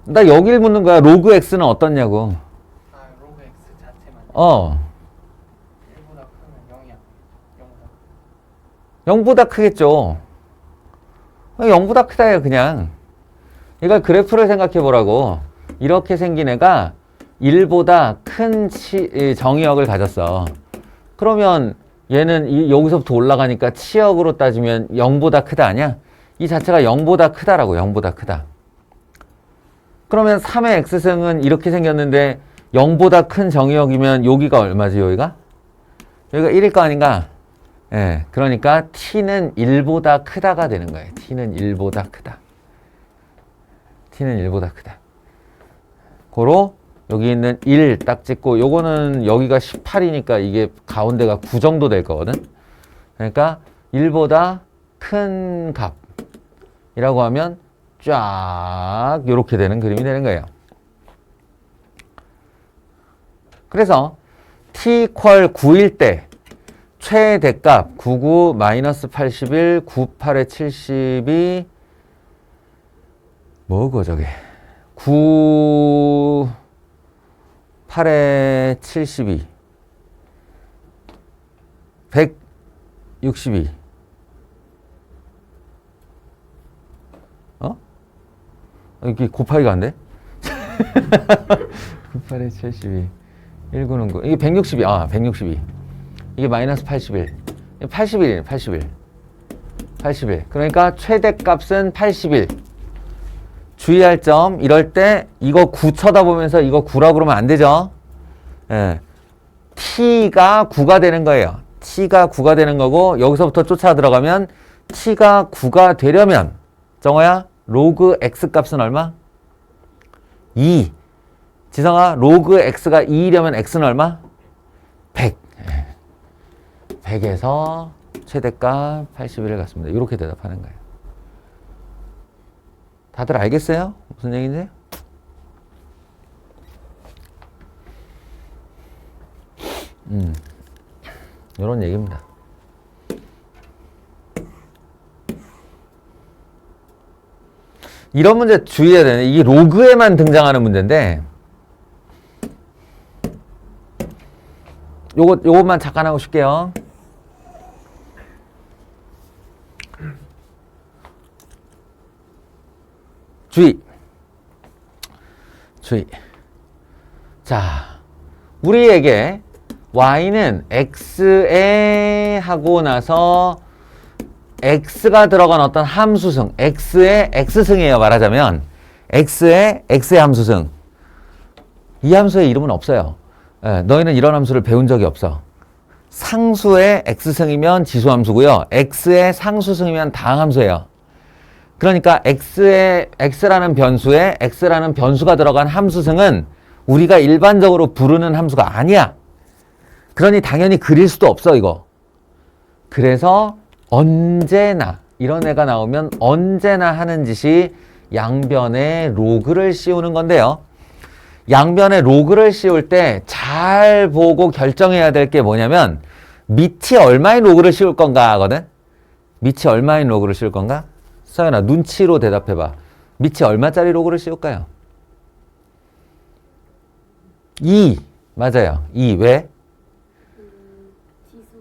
나 여길 묻는 거야. 로그 x는 어떻냐고. 로그 x 자체만 1보다 크면 0이야. 0보다 크겠죠. 0보다 크다예요, 그냥. 이걸 그래프를 생각해 보라고. 이렇게 생긴 애가 1보다 큰 정의역을 가졌어. 그러면 얘는 여기서부터 올라가니까 치역으로 따지면 0보다 크다 아니야? 이 자체가 0보다 크다라고. 0보다 크다. 그러면 3의 x승은 이렇게 생겼는데 0보다 큰 정의역이면 여기가 얼마지? 여기가? 여기가 1일 거 아닌가? 예, 그러니까 t는 1보다 크다가 되는 거예요. t는 1보다 크다. t는 1보다 크다. 고로 여기 있는 1 딱 찍고 요거는 여기가 18이니까 이게 가운데가 9 정도 될 거거든. 그러니까 1보다 큰 값이라고 하면 쫙 요렇게 되는 그림이 되는 거예요. 그래서 t 퀄 9일 때 최대값 99 마이너스 81 98에 72 뭐고 저게 9 8에 72 162 이게 곱하기가 안 돼? 98에 72 199 이게 162 162 이게 마이너스 81 81이에요 81 그러니까 최대값은 81 주의할 점 이럴 때 이거 9 쳐다보면서 이거 9라고 그러면 안 되죠. 예. t가 9가 되는 거예요. t가 9가 되는 거고 여기서부터 쫓아 들어가면 t가 9가 되려면 정호야 로그 x 값은 얼마? 2. 지성아 로그 x가 2이려면 x는 얼마? 100. 100에서 최대값 81을 갖습니다. 이렇게 대답하는 거예요. 다들 알겠어요? 무슨 얘기인지? 이런 얘기입니다. 이런 문제 주의해야 되네. 이게 로그에만 등장하는 문제인데 요것만 잠깐 하고 쉴게요. 주의. 자, 우리에게 y는 x에 하고 나서 x가 들어간 어떤 함수승, x의 x승이에요. 말하자면 x의 함수승. 이 함수의 이름은 없어요. 예, 너희는 이런 함수를 배운 적이 없어. 상수의 x승이면 지수함수고요. x의 상수승이면 다항함수예요. 그러니까 x라는 변수에 x라는 변수가 들어간 함수승은 우리가 일반적으로 부르는 함수가 아니야. 그러니 당연히 그릴 수도 없어 이거. 그래서 언제나 이런 애가 나오면 언제나 하는 짓이 양변에 로그를 씌우는 건데요. 양변에 로그를 씌울 때 잘 보고 결정해야 될 게 뭐냐면 밑이 얼마인 로그를 씌울 건가 하거든. 밑이 얼마인 로그를 씌울 건가? 서연아 눈치로 대답해봐. 밑이 얼마짜리 로그를 씌울까요? 2 맞아요. 2 왜? 지수에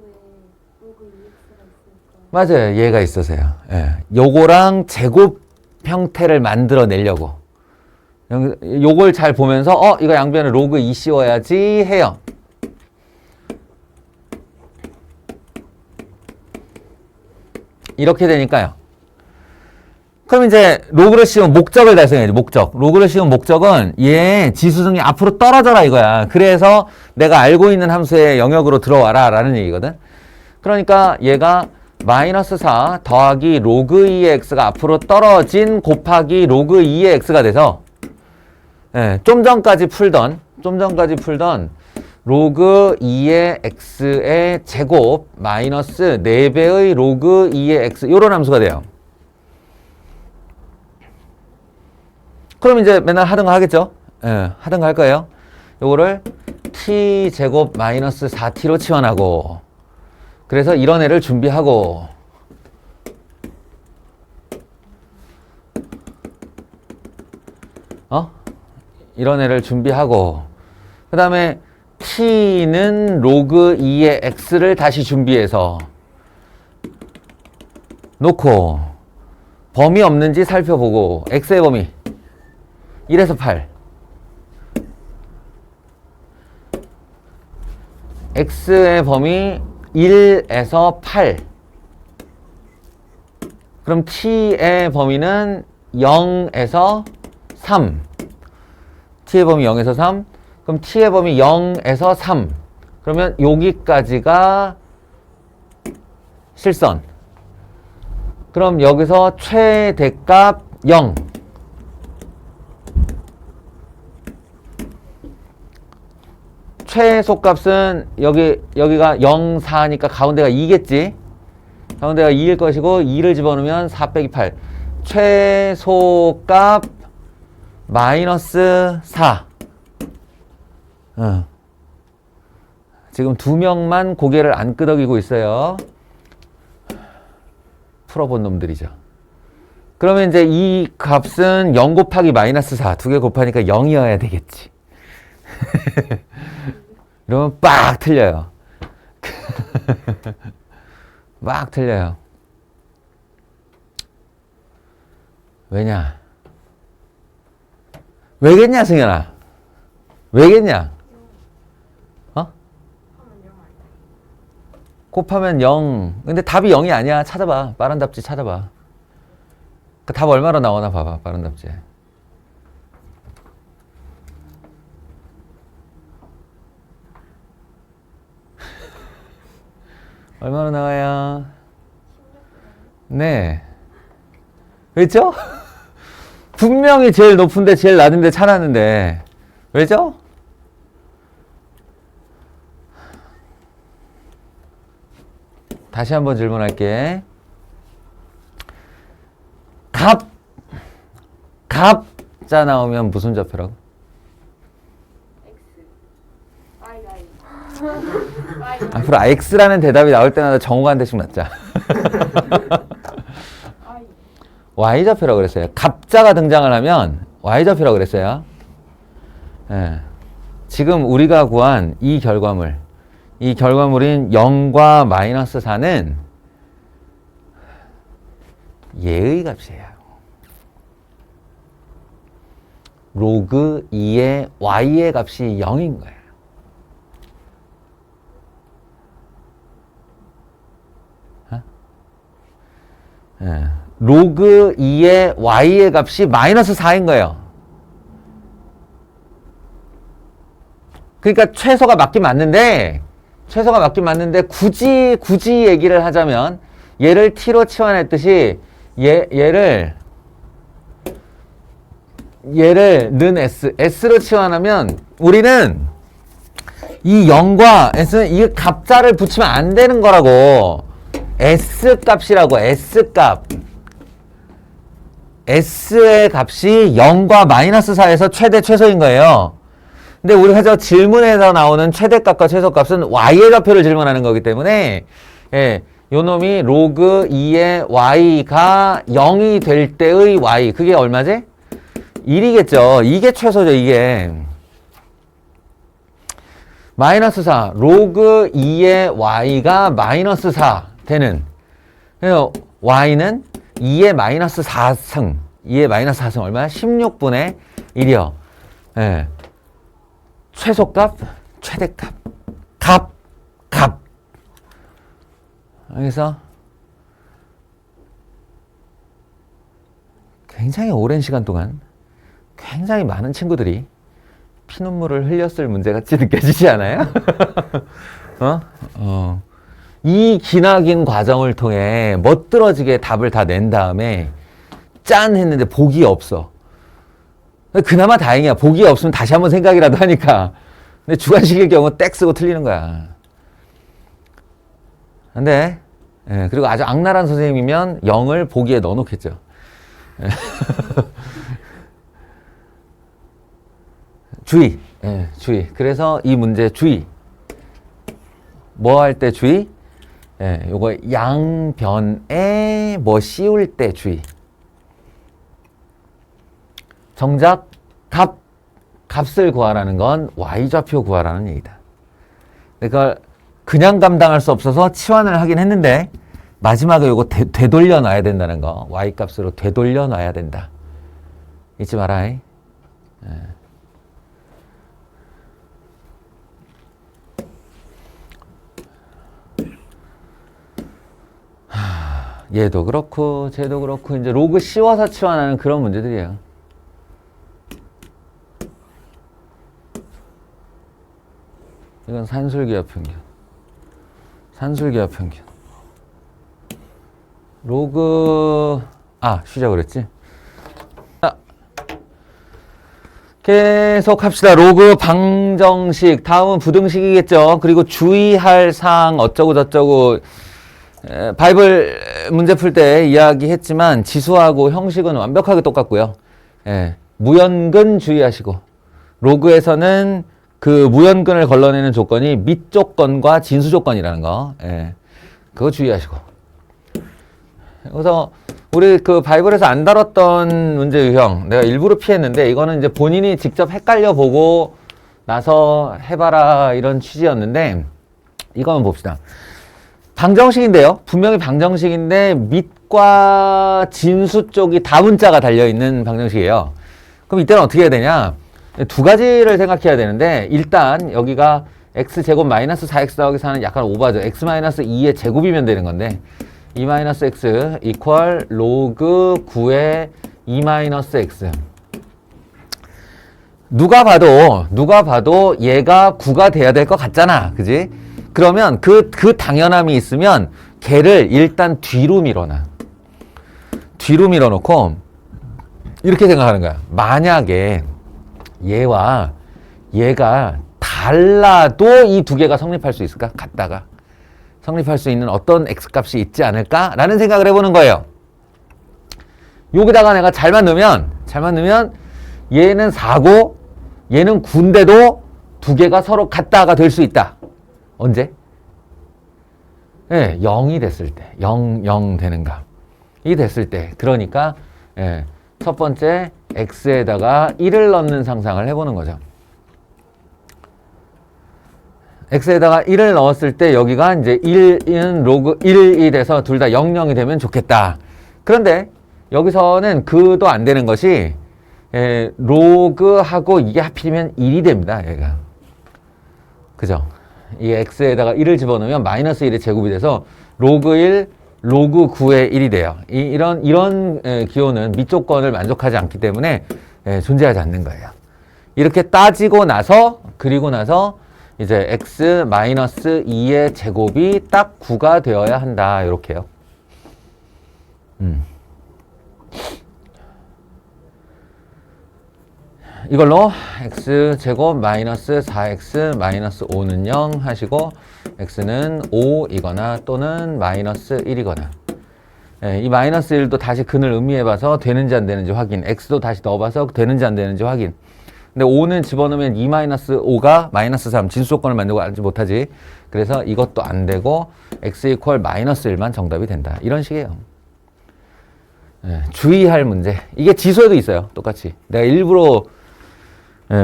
로그 2x가 있으니까. 맞아요. 얘가 있어서요. 예. 요거랑 제곱 형태를 만들어 내려고. 요걸 잘 보면서 이거 양변에 로그 2 씌워야지 해요. 이렇게 되니까요. 그럼 이제 로그를 씌운 목적을 달성해야지. 목적. 로그를 씌운 목적은 얘 지수승이 앞으로 떨어져라 이거야. 그래서 내가 알고 있는 함수의 영역으로 들어와라 라는 얘기거든. 그러니까 얘가 마이너스 4 더하기 로그 2의 x가 앞으로 떨어진 곱하기 로그 2의 x가 돼서 좀 전까지 풀던 로그 2의 x의 제곱 마이너스 4배의 로그 2의 x 요런 함수가 돼요. 그럼 이제 맨날 하던 거 하겠죠? 하던 거 할 거예요. 요거를 t 제곱 마이너스 4t로 치환하고 그래서 이런 애를 준비하고 이런 애를 준비하고 그 다음에 t는 로그 2의 x를 다시 준비해서 놓고 범위 없는지 살펴보고 x의 범위 1에서 8 x의 범위 1에서 8 그럼 t의 범위는 0에서 3 t의 범위 0에서 3 그럼 t의 범위 0에서 3 그러면 여기까지가 실선. 그럼 여기서 최대값 0. 최소값은 여기가 0, 4니까 가운데가 2겠지. 가운데가 2일 것이고 2를 집어넣으면 4 빼기 8. 최소값 마이너스 4. 지금 두 명만 고개를 안 끄덕이고 있어요. 풀어본 놈들이죠. 그러면 이제 이 값은 0 곱하기 마이너스 4. 두 개 곱하니까 0이어야 되겠지. 이러면 빡 틀려요. 막 틀려요. 왜냐? 왜겠냐, 승현아? 왜겠냐? 어? 곱하면 0. 근데 답이 0이 아니야. 찾아봐. 빠른 답지 찾아봐. 그 답 얼마로 나오나 봐봐. 빠른 답지. 얼마나 나와요? 네. 왜죠? 분명히 제일 높은데 제일 낮은데 찾았는데 왜죠? 다시 한번 질문할게. 갑자 나오면 무슨 좌표라고? 앞으로 X라는 대답이 나올 때마다 정우가 한 대씩 맞자. Y좌표라고 그랬어요. 갑자가 등장을 하면 Y좌표라고 그랬어요. 예. 지금 우리가 구한 이 결과물인 0과 마이너스 4는 예의 값이에요. 로그 2의 Y의 값이 0인 거예요. 예. 로그 2의 Y의 값이 마이너스 4인 거예요. 그러니까 최소가 맞긴 맞는데 굳이 얘기를 하자면 얘를 t로 치환했듯이 얘를 는 s로 치환하면 우리는 이 0과 s는 이 갑자를 붙이면 안 되는 거라고. S값이라고. S값. S의 값이 0과 마이너스 4에서 최대 최소인 거예요. 근데 우리가 저 질문에서 나오는 최대값과 최소값은 Y의 좌표를 질문하는 거기 때문에 예, 요 놈이 로그 2의 Y가 0이 될 때의 Y. 그게 얼마지? 1이겠죠. 이게 최소죠. 이게. 마이너스 4. 로그 2의 Y가 마이너스 4 되는. 그래서 Y는 2의 마이너스 4승. 2의 마이너스 4승 얼마야? 16분의 1이요. 예. 최소값, 최대값. 값. 그래서 굉장히 오랜 시간 동안 굉장히 많은 친구들이 피눈물을 흘렸을 문제같이 느껴지지 않아요? 이 기나긴 과정을 통해 멋들어지게 답을 다 낸 다음에 짠 했는데 복이 없어. 그나마 다행이야. 복이 없으면 다시 한번 생각이라도 하니까. 근데 주관식일 경우 땡 쓰고 틀리는 거야. 근데 예, 그리고 아주 악랄한 선생님이면 0을 보기에 넣어놓겠죠. 주의. 예, 주의. 그래서 이 문제 주의. 뭐 할 때 주의? 예, 요거 양변에 뭐 씌울 때 주의. 정작 값을 구하라는 건 Y좌표 구하라는 얘기다. 그걸 그냥 감당할 수 없어서 치환을 하긴 했는데 마지막에 요거 되돌려 놔야 된다는 거. Y값으로 되돌려 놔야 된다. 잊지 마라. 예. 얘도 그렇고 쟤도 그렇고 이제 로그 씌워서 치환하는 그런 문제들이에요. 이건 산술기압 평균. 산술기압 평균. 로그, 쉬자 그랬지? 자, 계속 합시다. 로그 방정식. 다음은 부등식이겠죠. 그리고 주의할 사항 어쩌고 저쩌고. 바이블 문제 풀 때 이야기했지만 지수하고 형식은 완벽하게 똑같고요. 무연근 주의하시고. 로그에서는 그 무연근을 걸러내는 조건이 밑 조건과 진수 조건이라는 거. 그거 주의하시고. 그래서 우리 그 바이블에서 안 다뤘던 문제 유형 내가 일부러 피했는데 이거는 이제 본인이 직접 헷갈려 보고 나서 해봐라 이런 취지였는데 이거 한번 봅시다. 방정식인데요. 분명히 방정식인데 밑과 진수 쪽이 다문자가 달려있는 방정식이에요. 그럼 이때는 어떻게 해야 되냐? 두 가지를 생각해야 되는데 일단 여기가 x제곱 마이너스 4x 더하기 4는 약간 오버죠. x 마이너스 2의 제곱이면 되는 건데 2 마이너스 x 이퀄 로그 9의 2 마이너스 x. 누가 봐도 얘가 9가 돼야 될 것 같잖아. 그지? 그러면 그 당연함이 있으면 걔를 일단 뒤로 밀어놔. 뒤로 밀어놓고 이렇게 생각하는 거야. 만약에 얘와 얘가 달라도 이 두 개가 성립할 수 있을까? 같다가 성립할 수 있는 어떤 x값이 있지 않을까라는 생각을 해보는 거예요. 여기다가 내가 잘만 넣으면 얘는 4고 얘는 9인데도 두 개가 서로 같다가 될 수 있다. 언제? 0이 됐을 때. 0 되는 값. 이 됐을 때. 그러니까 첫 번째 x에다가 1을 넣는 상상을 해보는 거죠. x에다가 1을 넣었을 때 여기가 이제 1은 로그 1이 돼서 둘 다 0, 0이 되면 좋겠다. 그런데 여기서는 그도 안 되는 것이 로그하고 이게 하필이면 1이 됩니다. 얘가. 그죠? 이 x에다가 1을 집어넣으면 마이너스 1의 제곱이 돼서 로그 1, 로그 9의 1이 돼요. 이런 기호는 밑조건을 만족하지 않기 때문에 존재하지 않는 거예요. 이렇게 따지고 나서 그리고 나서 이제 x 마이너스 2의 제곱이 딱 9가 되어야 한다. 이렇게요. 이걸로 x제곱 마이너스 4x 마이너스 5는 0 하시고 x는 5이거나 또는 마이너스 1이거나 이 마이너스 1도 다시 근을 음미해봐서 되는지 안 되는지 확인. x도 다시 넣어봐서 되는지 안 되는지 확인. 근데 5는 집어넣으면 2 마이너스 5가 마이너스 3 진수 조건을 만들지 못하지. 그래서 이것도 안 되고 x 이퀄 마이너스 1만 정답이 된다. 이런 식이에요. 주의할 문제. 이게 지수에도 있어요. 똑같이. 내가 일부러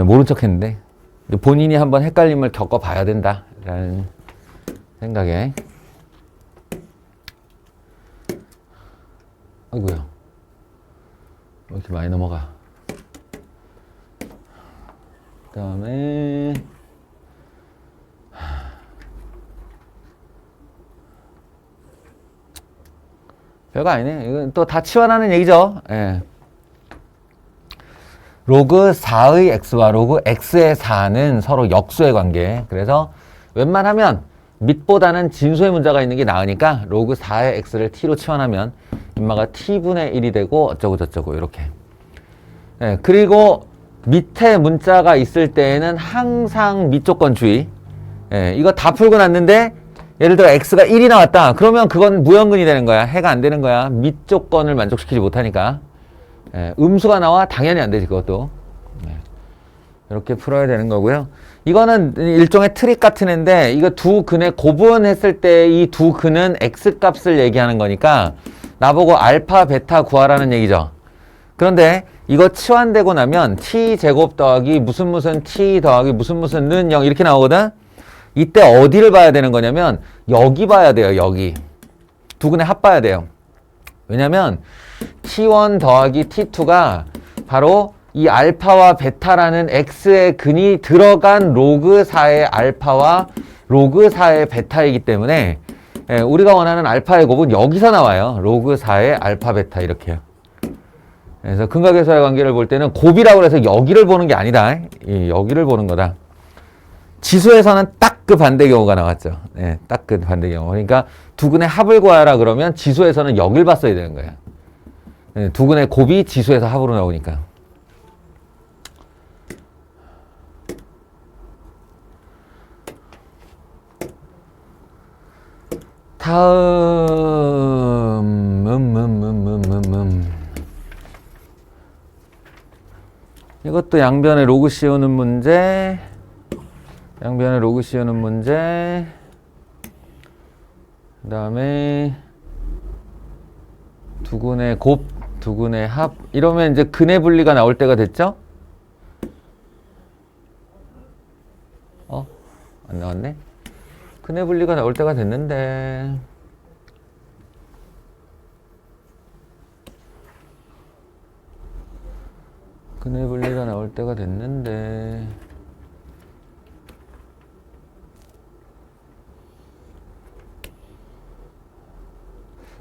모른 척 했는데 본인이 한번 헷갈림을 겪어봐야 된다라는 생각에. 아이고야, 왜 이렇게 많이 넘어가. 그 다음에 별거 아니네. 이건 또 다 치환하는 얘기죠. 로그 4의 x와 로그 x의 4는 서로 역수의 관계. 그래서 웬만하면 밑보다는 진수의 문자가 있는 게 나으니까 로그 4의 x를 t로 치환하면 인마가 t분의 1이 되고 어쩌고 저쩌고 이렇게. 그리고 밑에 문자가 있을 때에는 항상 밑조건 주의. 이거 다 풀고 났는데 예를 들어 x가 1이 나왔다. 그러면 그건 무연근이 되는 거야. 해가 안 되는 거야. 밑조건을 만족시키지 못하니까. 음수가 나와 당연히 안 되지 그것도. 이렇게 풀어야 되는 거고요. 이거는 일종의 트릭 같은 애인데 이거 두 근의 고분했을 때 이 두 근은 x 값을 얘기하는 거니까 나보고 알파 베타 구하라는 얘기죠. 그런데 이거 치환되고 나면 t제곱 더하기 무슨 t 더하기 무슨 는 0 이렇게 나오거든. 이때 어디를 봐야 되는 거냐면 여기 봐야 돼요. 여기 두 근의 합 봐야 돼요. 왜냐면 t1 더하기 t2가 바로 이 알파와 베타라는 x의 근이 들어간 로그 4의 알파와 로그 4의 베타이기 때문에 우리가 원하는 알파의 곱은 여기서 나와요. 로그 4의 알파 베타 이렇게요. 그래서 근각에서의 관계를 볼 때는 곱이라고 해서 여기를 보는 게 아니다. 여기를 보는 거다. 지수에서는 딱 그 반대 경우가 나왔죠. 네, 딱 그 반대 경우. 그러니까 두근의 합을 구하라 그러면 지수에서는 여길 봤어야 되는 거예요. 네, 두근의 곱이 지수에서 합으로 나오니까. 다음 이것도 양변에 로그 씌우는 문제. 양변에 로그 씌우는 문제. 그 다음에 두근의 곱, 두근의 합. 이러면 이제 근의 분리가 나올 때가 됐죠? 안 나왔네? 근의 분리가 나올 때가 됐는데. 근의 분리가 나올 때가 됐는데.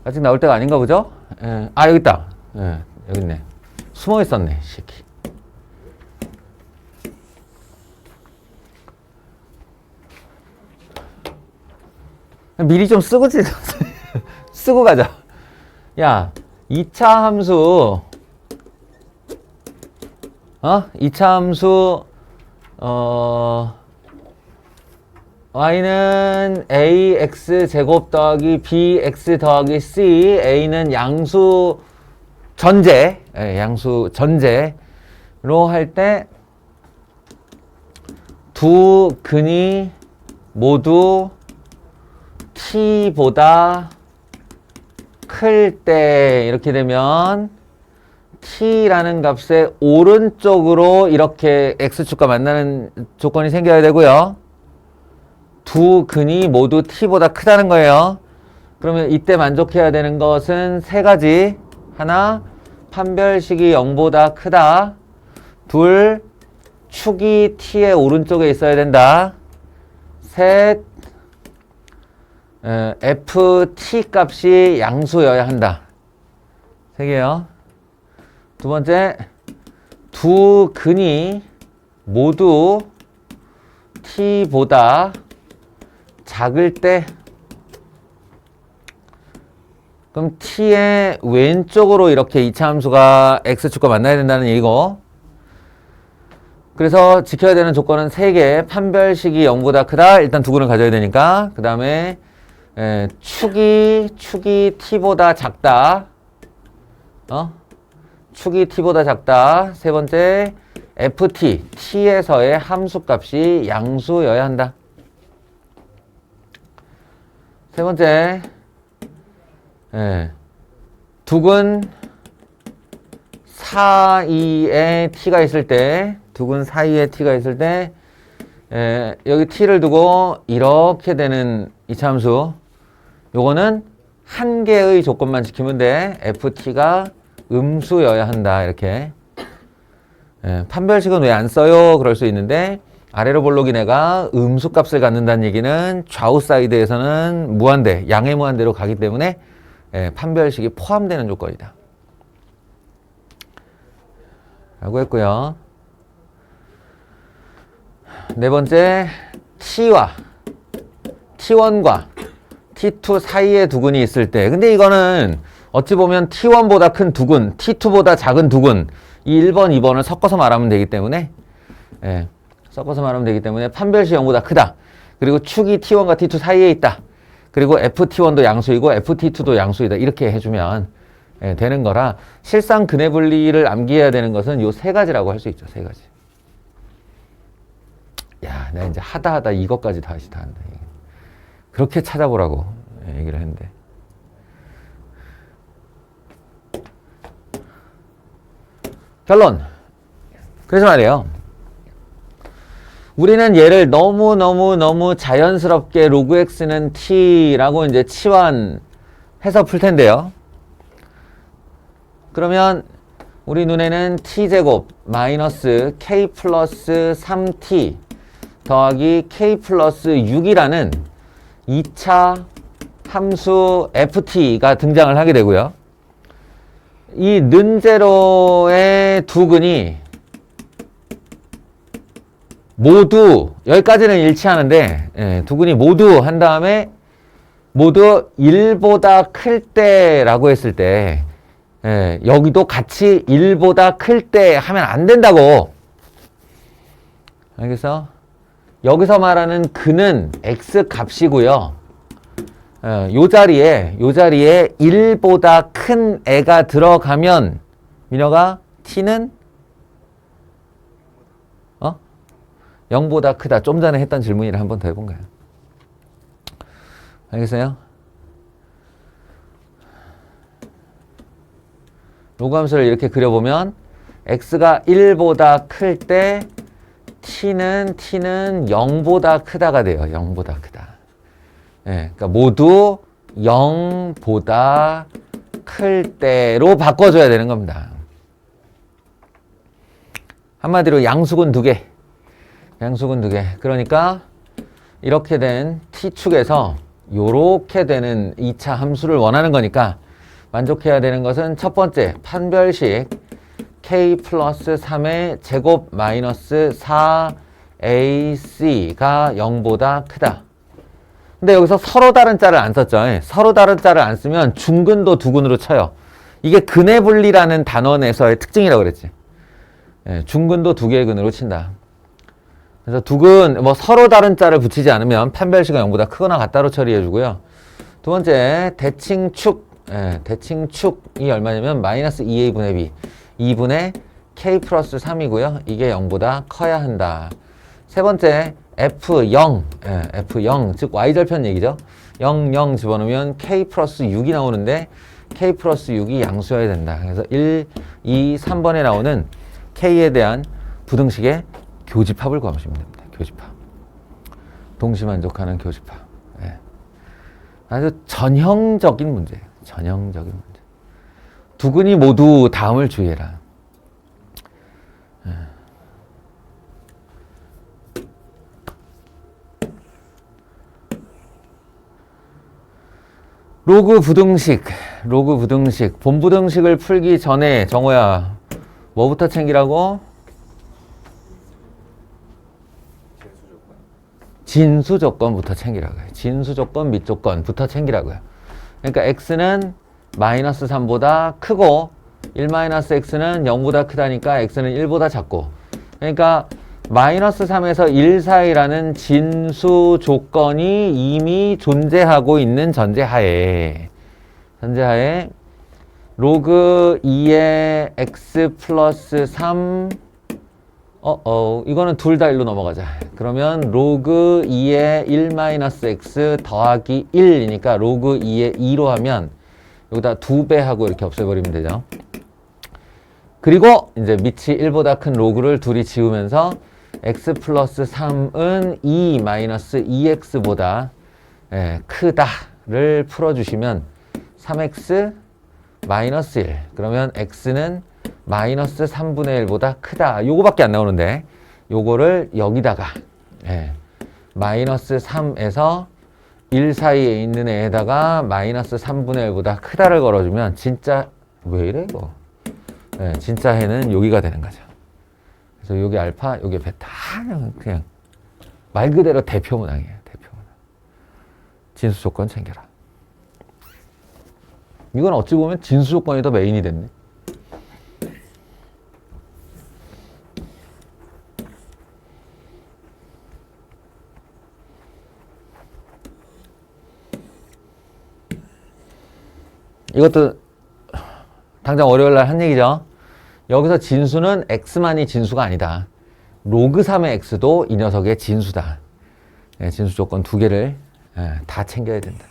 아직 나올 때가 아닌가 보죠? 예. 아, 여기 있다. 예, 여기 있네. 숨어 있었네, 새끼. 미리 좀 쓰고 쓰고 가자. 야, 2차 함수 2차 함수 y는 ax 제곱 더하기 bx 더하기 c, a는 양수 전제, 양수 전제로 할 때 두 근이 모두 t보다 클 때 이렇게 되면 t라는 값의 오른쪽으로 이렇게 x축과 만나는 조건이 생겨야 되고요. 두 근이 모두 t보다 크다는 거예요. 그러면 이때 만족해야 되는 것은 세 가지. 하나, 판별식이 0보다 크다. 둘, 축이 t의 오른쪽에 있어야 된다. 셋, ft 값이 양수여야 한다. 세 개요. 두 번째, 두 근이 모두 t보다 작을 때, 그럼 t의 왼쪽으로 이렇게 이차 함수가 x축과 만나야 된다는 얘기고, 그래서 지켜야 되는 조건은 3개. 판별식이 0보다 크다. 일단 두 근을 가져야 되니까. 그 다음에 축이 t보다 작다. 축이 t보다 작다. 세 번째, ft, t에서의 함수값이 양수여야 한다. 세 번째, 두근 사이에 t가 있을 때, 두근 사이에 t가 있을 때, 여기 t를 두고 이렇게 되는 이차함수, 요거는 한 개의 조건만 지키면 돼. ft가 음수여야 한다. 이렇게. 판별식은 왜 안 써요? 그럴 수 있는데, 아래로 볼록인 애가 음수 값을 갖는다는 얘기는 좌우 사이드에서는 무한대, 양의 무한대로 가기 때문에 판별식이 포함되는 조건이다. 라고 했고요. 네 번째, T1과 T2 사이에 두근이 있을 때. 근데 이거는 어찌 보면 T1보다 큰 두근, T2보다 작은 두근, 이 1번, 2번을 섞어서 말하면 되기 때문에, 섞어서 말하면 되기 때문에 판별식 0보다 크다. 그리고 축이 T1과 T2 사이에 있다. 그리고 FT1도 양수이고 FT2도 양수이다. 이렇게 해주면 되는 거라, 실상 근의 분리를 암기해야 되는 것은 요 세 가지라고 할 수 있죠. 세 가지. 야, 내가 이제 하다 이것까지 다시 다 한다. 그렇게 찾아보라고 얘기를 했는데. 결론. 그래서 말이에요. 우리는 얘를 너무 자연스럽게 로그 x는 t라고 이제 치환해서 풀 텐데요. 그러면 우리 눈에는 t제곱 마이너스 k 플러스 3t 더하기 k 플러스 6이라는 2차 함수 ft가 등장을 하게 되고요. 이 는제로의 두근이 모두 여기까지는 일치하는데 예, 두근이 모두 한 다음에 모두 1보다 클 때라고 했을 때 예, 여기도 같이 1보다 클 때 하면 안 된다고. 알겠어? 여기서 말하는 근은 x 값이고요. 요 자리에 1보다 큰 애가 들어가면 민혁아 t는 0보다 크다. 좀 전에 했던 질문이라 한 번 더 해본 거야. 알겠어요? 로그 함수를 이렇게 그려보면 x가 1보다 클 때 t는 0보다 크다가 돼요. 0보다 크다. 예, 그러니까 모두 0보다 클 때로 바꿔줘야 되는 겁니다. 한마디로 양수근 두 개. 양수근 두 개. 그러니까 이렇게 된 t축에서 요렇게 되는 2차 함수를 원하는 거니까 만족해야 되는 것은 첫 번째 판별식 k 플러스 3의 제곱 마이너스 4ac가 0보다 크다. 근데 여기서 서로 다른 짤을 안 썼죠. 예, 서로 다른 짤을 안 쓰면 중근도 두근으로 쳐요. 이게 근의 분리라는 단원에서의 특징이라고 그랬지. 예, 중근도 두 개의 근으로 친다. 그래서 두근 뭐 서로 다른 짤을 붙이지 않으면 판별식은 0보다 크거나 같다로 처리해 주고요. 두 번째 대칭축. 예, 대칭축이 얼마냐면 마이너스 2a분의 b 2분의 k 플러스 3이고요. 이게 0보다 커야 한다. 세 번째 f0 예, f0 즉 y절편 얘기죠. 0, 0 집어넣으면 k 플러스 6이 나오는데 k 플러스 6이 양수여야 된다. 그래서 1, 2, 3번에 나오는 k에 대한 부등식의 교집합을 구하시면 됩니다. 교집합. 동시만족하는 교집합. 예. 아주 전형적인 문제예요. 전형적인 문제. 두근이 모두 다음을 주의해라. 예. 로그 부등식. 본부등식을 풀기 전에 정호야 뭐부터 챙기라고? 진수조건부터 챙기라고요. 진수조건, 밑조건부터 챙기라고요. 그러니까 x는 마이너스 3보다 크고 1-x는 0보다 크다니까 x는 1보다 작고 그러니까 마이너스 3에서 1 사이라는 진수조건이 이미 존재하고 있는 전제하에 로그 2의 x 플러스 3 이거는 둘 다 1로 넘어가자. 그러면 로그 2의 1-x 더하기 1이니까 로그 2의 2로 하면 여기다 2배 하고 이렇게 없애버리면 되죠. 그리고 이제 밑이 1보다 큰 로그를 둘이 지우면서 x 플러스 3은 2-2x보다 크다를 풀어주시면 3x 마이너스 1 그러면 x는 마이너스 3분의 1보다 크다. 요거밖에 안 나오는데 요거를 여기다가 마이너스 3에서 1 사이에 있는 애에다가 마이너스 3분의 1보다 크다를 걸어주면 진짜 왜 이래 이거? 진짜 해는 여기가 되는 거죠. 그래서 여기 알파, 여기 베타 그냥 말 그대로 대표문항이에요. 대표문항. 진수 조건 챙겨라. 이건 어찌 보면 진수 조건이 더 메인이 됐네. 이것도 당장 월요일날 한 얘기죠. 여기서 진수는 x만이 진수가 아니다. 로그 3의 x도 이 녀석의 진수다. 진수 조건 두 개를 다 챙겨야 된다.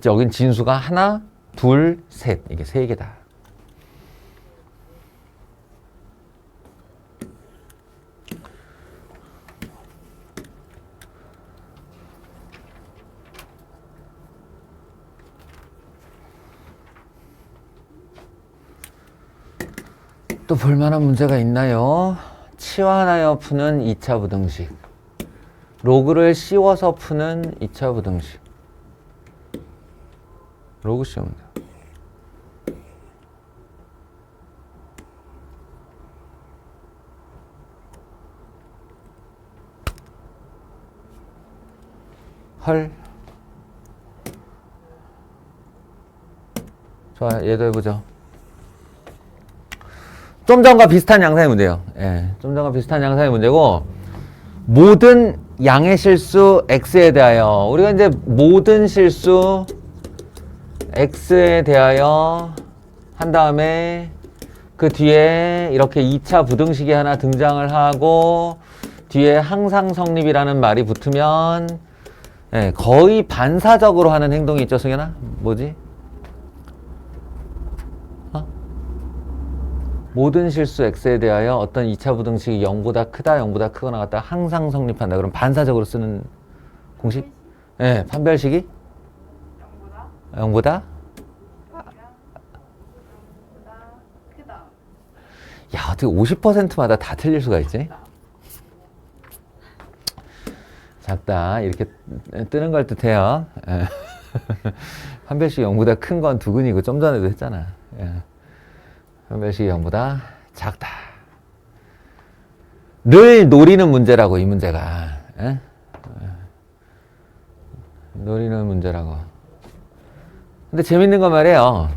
여긴 진수가 하나, 둘, 셋 이게 세 개다. 또 볼만한 문제가 있나요? 치환하여 푸는 2차 부등식. 로그를 씌워서 푸는 2차 부등식. 로그 씌우면 돼요. 헐. 좋아, 얘도 해보죠. 좀 전과 비슷한 양상의 문제예요. 예, 좀 전과 비슷한 양상의 문제고, 모든 양의 실수 x에 대하여, 우리가 이제 모든 실수 x에 대하여 한 다음에 그 뒤에 이렇게 2차 부등식이 하나 등장을 하고 뒤에 항상 성립이라는 말이 붙으면 예, 거의 반사적으로 하는 행동이 있죠, 승현아? 뭐지? 모든 실수 x에 대하여 어떤 2차 부등식이 0보다 크다, 0보다 크거나 같다 항상 성립한다. 그럼 반사적으로 쓰는 공식? 예, 판별식이? 0보다? 야, 어떻게 50%마다 다 틀릴 수가 있지? 작다. 이렇게 뜨는 걸 뜻해요. 예. 판별식이 0보다 큰 건 두근이고 좀 전에도 했잖아. 예. 판별식이 0보다 작다. 를 노리는 문제라고, 이 문제가. 예? 노리는 문제라고. 근데 재밌는 건 말이에요.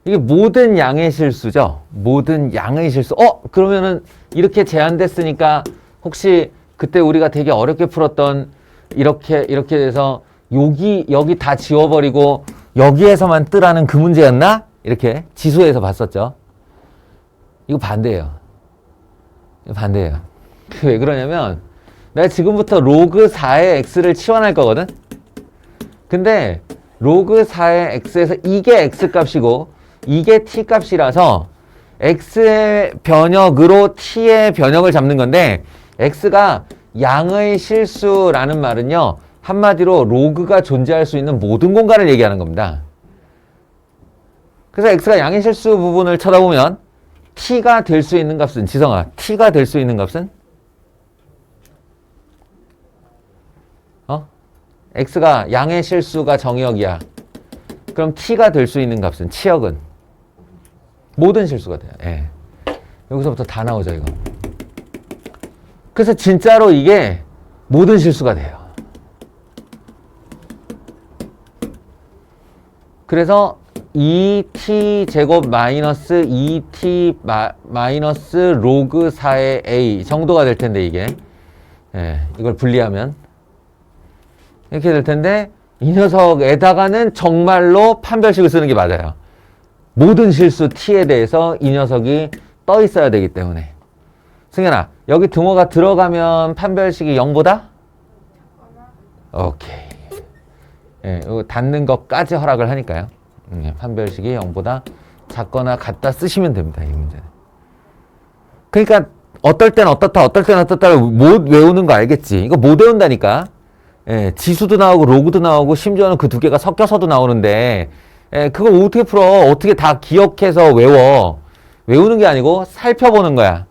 이게 모든 양의 실수죠. 모든 양의 실수. 그러면은 이렇게 제한됐으니까 혹시 그때 우리가 되게 어렵게 풀었던 이렇게 돼서 여기 다 지워버리고 여기에서만 뜨라는 그 문제였나? 이렇게 지수에서 봤었죠. 이거 반대예요. 이거 반대예요. 왜 그러냐면 내가 지금부터 로그 4의 x를 치환할 거거든. 근데 로그 4의 x에서 이게 x 값이고 이게 t 값이라서 x의 변역으로 t의 변역을 잡는 건데 x가 양의 실수라는 말은요, 한마디로 로그가 존재할 수 있는 모든 공간을 얘기하는 겁니다. 그래서 x가 양의 실수 부분을 쳐다보면 t가 될 수 있는 값은, 지성아, t가 될 수 있는 값은? x가 양의 실수가 정의역이야. 그럼 t가 될 수 있는 값은, 치역은? 모든 실수가 돼요. 예. 여기서부터 다 나오죠, 이거. 그래서 진짜로 이게 모든 실수가 돼요. 그래서 2t 제곱 마이너스 2t 마이너스 로그 4의 a 정도가 될 텐데, 이게. 예, 이걸 분리하면. 이렇게 될 텐데, 이 녀석에다가는 정말로 판별식을 쓰는 게 맞아요. 모든 실수 t에 대해서 이 녀석이 떠 있어야 되기 때문에. 승현아, 여기 등호가 들어가면 판별식이 0보다? 오케이. 예, 이거 닫는 것까지 허락을 하니까요. 판별식이 0보다 작거나 같다 쓰시면 됩니다, 이 문제는. 그러니까 어떨 땐 어떻다, 어떨 땐 어떻다를 못 외우는 거 알겠지? 이거 못 외운다니까. 예, 지수도 나오고 로그도 나오고 심지어는 그 두 개가 섞여서도 나오는데, 예, 그걸 어떻게 풀어? 어떻게 다 기억해서 외워? 외우는 게 아니고 살펴보는 거야.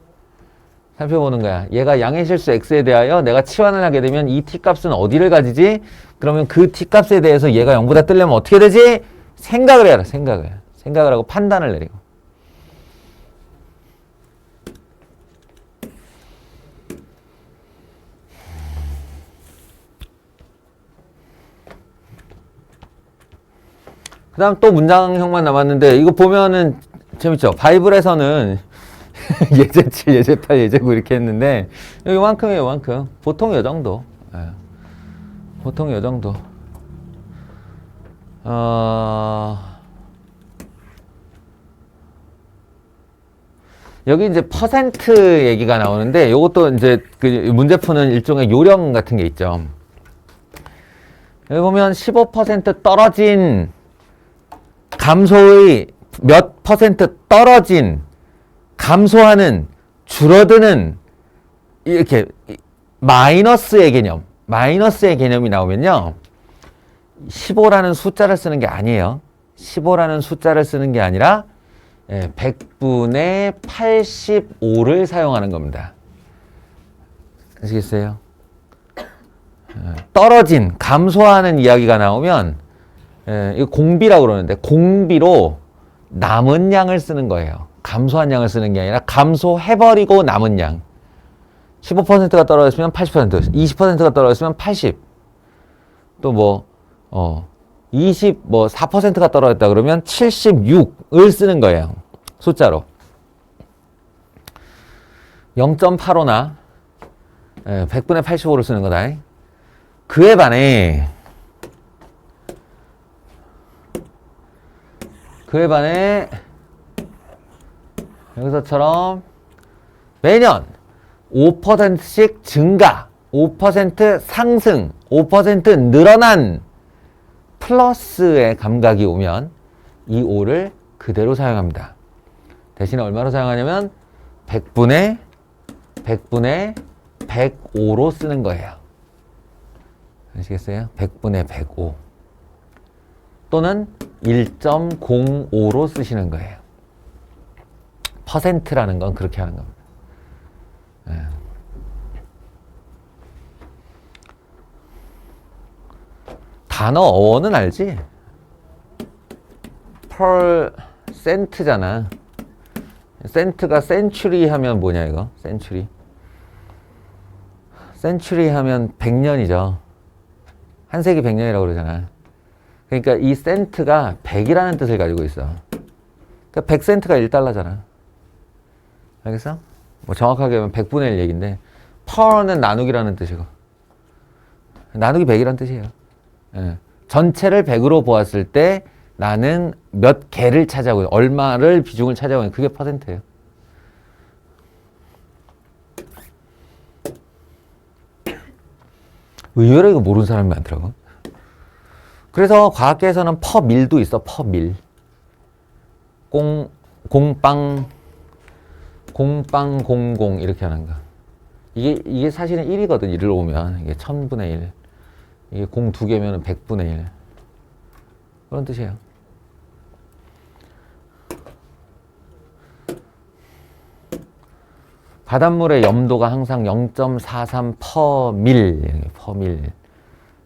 살펴보는 거야. 얘가 양의 실수 x에 대하여 내가 치환을 하게 되면 이 t값은 어디를 가지지? 그러면 그 t값에 대해서 얘가 0보다 뜨려면 어떻게 되지? 생각을 해라. 생각을 하고 판단을 내리고. 그 다음 또 문장형만 남았는데, 이거 보면은 재밌죠? 바이블에서는 예제 7, 예제 8, 예제 9 이렇게 했는데, 요만큼이에요, 요만큼. 보통 요 정도. 예. 보통 요 정도. 여기 이제 퍼센트 얘기가 나오는데, 요것도 이제 그 문제 푸는 일종의 요령 같은 게 있죠. 여기 보면 15% 떨어진 감소의 몇 퍼센트 떨어진, 감소하는, 줄어드는, 이렇게 마이너스의 개념이 나오면요, 15라는 숫자를 쓰는 게 아니에요. 15라는 숫자를 쓰는 게 아니라 100분의 85를 사용하는 겁니다. 아시겠어요? 떨어진, 감소하는 이야기가 나오면 이거 공비라고 그러는데, 공비로 남은 양을 쓰는 거예요. 감소한 양을 쓰는 게 아니라 감소해버리고 남은 양. 15%가 떨어졌으면 80%, 20%가 떨어졌으면 80. 또 뭐, 4%가 떨어졌다 그러면 76을 쓰는 거예요. 숫자로. 0.85나 100분의 85를 쓰는 거다. 그에 반해 여기서처럼 매년 5%씩 증가, 5% 상승, 5% 늘어난 플러스의 감각이 오면 이 5를 그대로 사용합니다. 대신에 얼마로 사용하냐면 100분의 105로 쓰는 거예요. 아시겠어요? 100분의 105 또는 1.05로 쓰시는 거예요. 퍼센트라는 건 그렇게 하는 겁니다. 네. 단어 어원은 알지? %잖아. 센트가 센츄리 하면 뭐냐 이거? 센츄리 하면 100년이죠. 한 세기 100년이라고 그러잖아. 그러니까 이 센트가 100이라는 뜻을 가지고 있어. 그러니까 100센트가 1달러잖아. 알겠어? 뭐 정확하게 하면 100분의 1 얘기인데 퍼는 나누기라는 뜻이고 나누기 100이라는 뜻이에요. 예. 전체를 100으로 보았을 때 나는 몇 개를 차지하고 얼마를 비중을 차지하고 있는 그게 퍼센트예요. 의외로 이거 모르는 사람이 많더라고. 그래서 과학계에서는 퍼밀도 있어. 퍼밀. 공빵 00 이렇게 하는 거. 이게 사실은 1이거든. 1을 오면 이게 1000분의 1. 이게 0 2개면 100분의 1. 그런 뜻이에요. 바닷물의 염도가 항상 0.43 퍼밀. 퍼밀.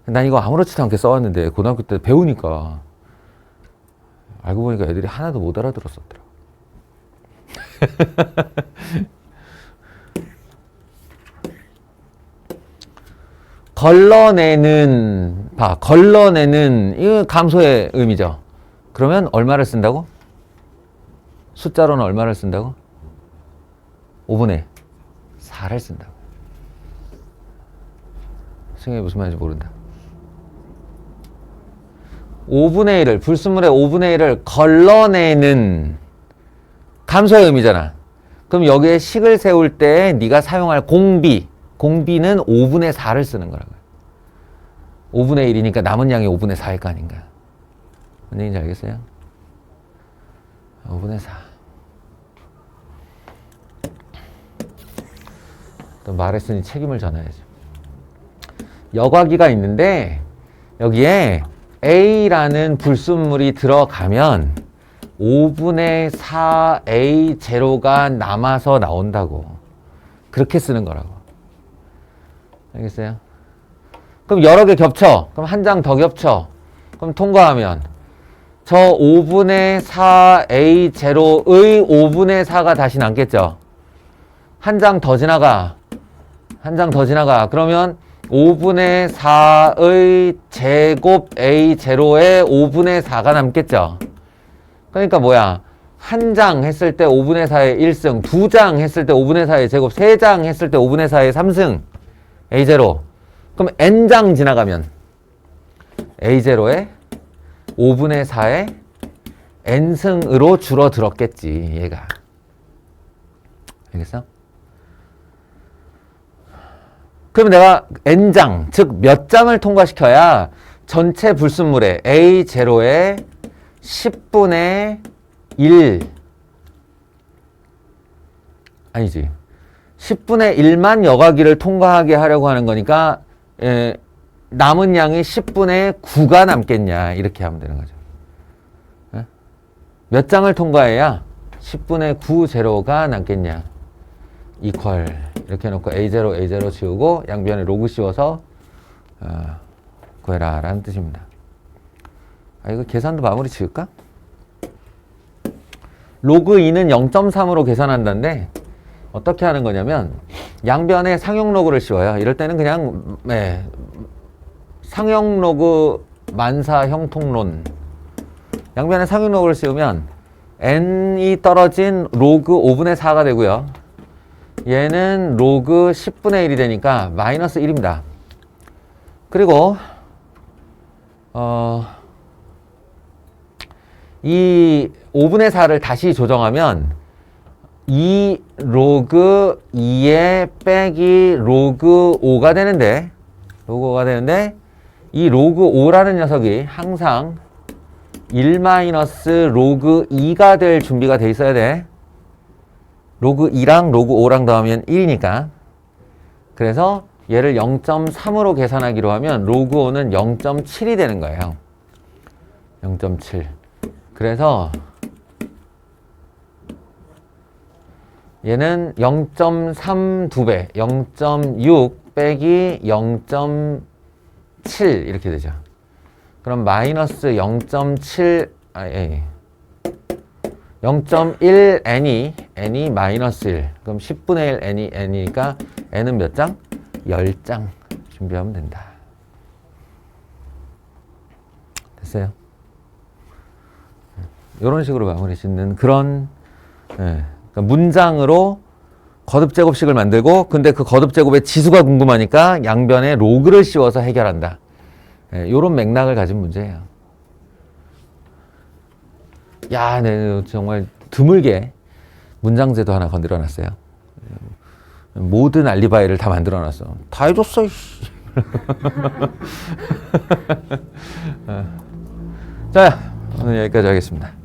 난 이거 아무렇지도 않게 써왔는데 고등학교 때 배우니까 알고 보니까 애들이 하나도 못 알아들었었더라. 걸러내는 이거 감소의 의미죠. 그러면 얼마를 쓴다고? 숫자로는 얼마를 쓴다고? 5분의 4를 쓴다고. 승현이 무슨 말인지 모른다. 5분의 1을 불순물의 5분의 1을 걸러내는 감소의 의미잖아. 그럼 여기에 식을 세울 때 네가 사용할 공비는 5분의 4를 쓰는 거라고요. 5분의 1이니까 남은 양이 5분의 4일 거 아닌가. 뭔 얘기인지 알겠어요? 5분의 4. 또 말했으니 책임을 져놔야죠. 여과기가 있는데 여기에 A라는 불순물이 들어가면 5분의 4A 제로가 남아서 나온다고. 그렇게 쓰는 거라고. 알겠어요? 그럼 여러 개 겹쳐. 그럼 한 장 더 겹쳐. 그럼 통과하면 저 5분의 4A 제로의 5분의 4가 다시 남겠죠. 한 장 더 지나가. 그러면 5분의 4의 제곱 A 제로에 5분의 4가 남겠죠. 그러니까 뭐야? 한 장 했을 때 5분의 4의 1승, 두 장 했을 때 5분의 4의 제곱, 세 장 했을 때 5분의 4의 3승, A0. 그럼 N장 지나가면 A0에 5분의 4의 N승으로 줄어들었겠지, 얘가. 알겠어? 그럼 내가 N장, 즉 몇 장을 통과시켜야 전체 불순물의 A0에 10분의 1 아니지 10분의 1만 여과기를 통과하게 하려고 하는 거니까 남은 양이 10분의 9가 남겠냐 이렇게 하면 되는 거죠. 몇 장을 통과해야 10분의 9 제로가 남겠냐 이퀄 이렇게 해놓고 A0 지우고 양변에 로그 씌워서 구해라 라는 뜻입니다. 이거 계산도 마무리 지을까? 로그 2는 0.3으로 계산한다는데 어떻게 하는 거냐면 양변에 상용 로그를 씌워요. 이럴 때는 그냥 상용 로그 만사 형통론, 양변에 상용 로그를 씌우면 n이 떨어진 로그 5분의 4가 되고요. 얘는 로그 10분의 1이 되니까 마이너스 1입니다. 그리고 이 5분의 4를 다시 조정하면 2 로그 2에 빼기 로그 5가 되는데, 이 로그 5라는 녀석이 항상 1 마이너스 로그 2가 될 준비가 돼 있어야 돼. 로그 2랑 로그 5랑 더하면 1이니까. 그래서 얘를 0.3으로 계산하기로 하면 로그 5는 0.7이 되는 거예요. 0.7. 그래서 얘는 0.3 2배, 0.6 빼기 0.7 이렇게 되죠. 그럼 마이너스 0.7, 0.1 n이 마이너스 1. 그럼 10분의 1 n이니까 n은 몇 장? 10장 준비하면 된다. 됐어요? 이런 식으로 마무리 짓는 그런 그러니까 문장으로 거듭 제곱식을 만들고, 근데 그 거듭 제곱의 지수가 궁금하니까 양변에 로그를 씌워서 해결한다. 이런 맥락을 가진 문제예요. 야, 네, 정말 드물게 문장제도 하나 건드려 놨어요. 모든 알리바이를 다 만들어 놨어. 다 해줬어. 자, 오늘 여기까지 하겠습니다.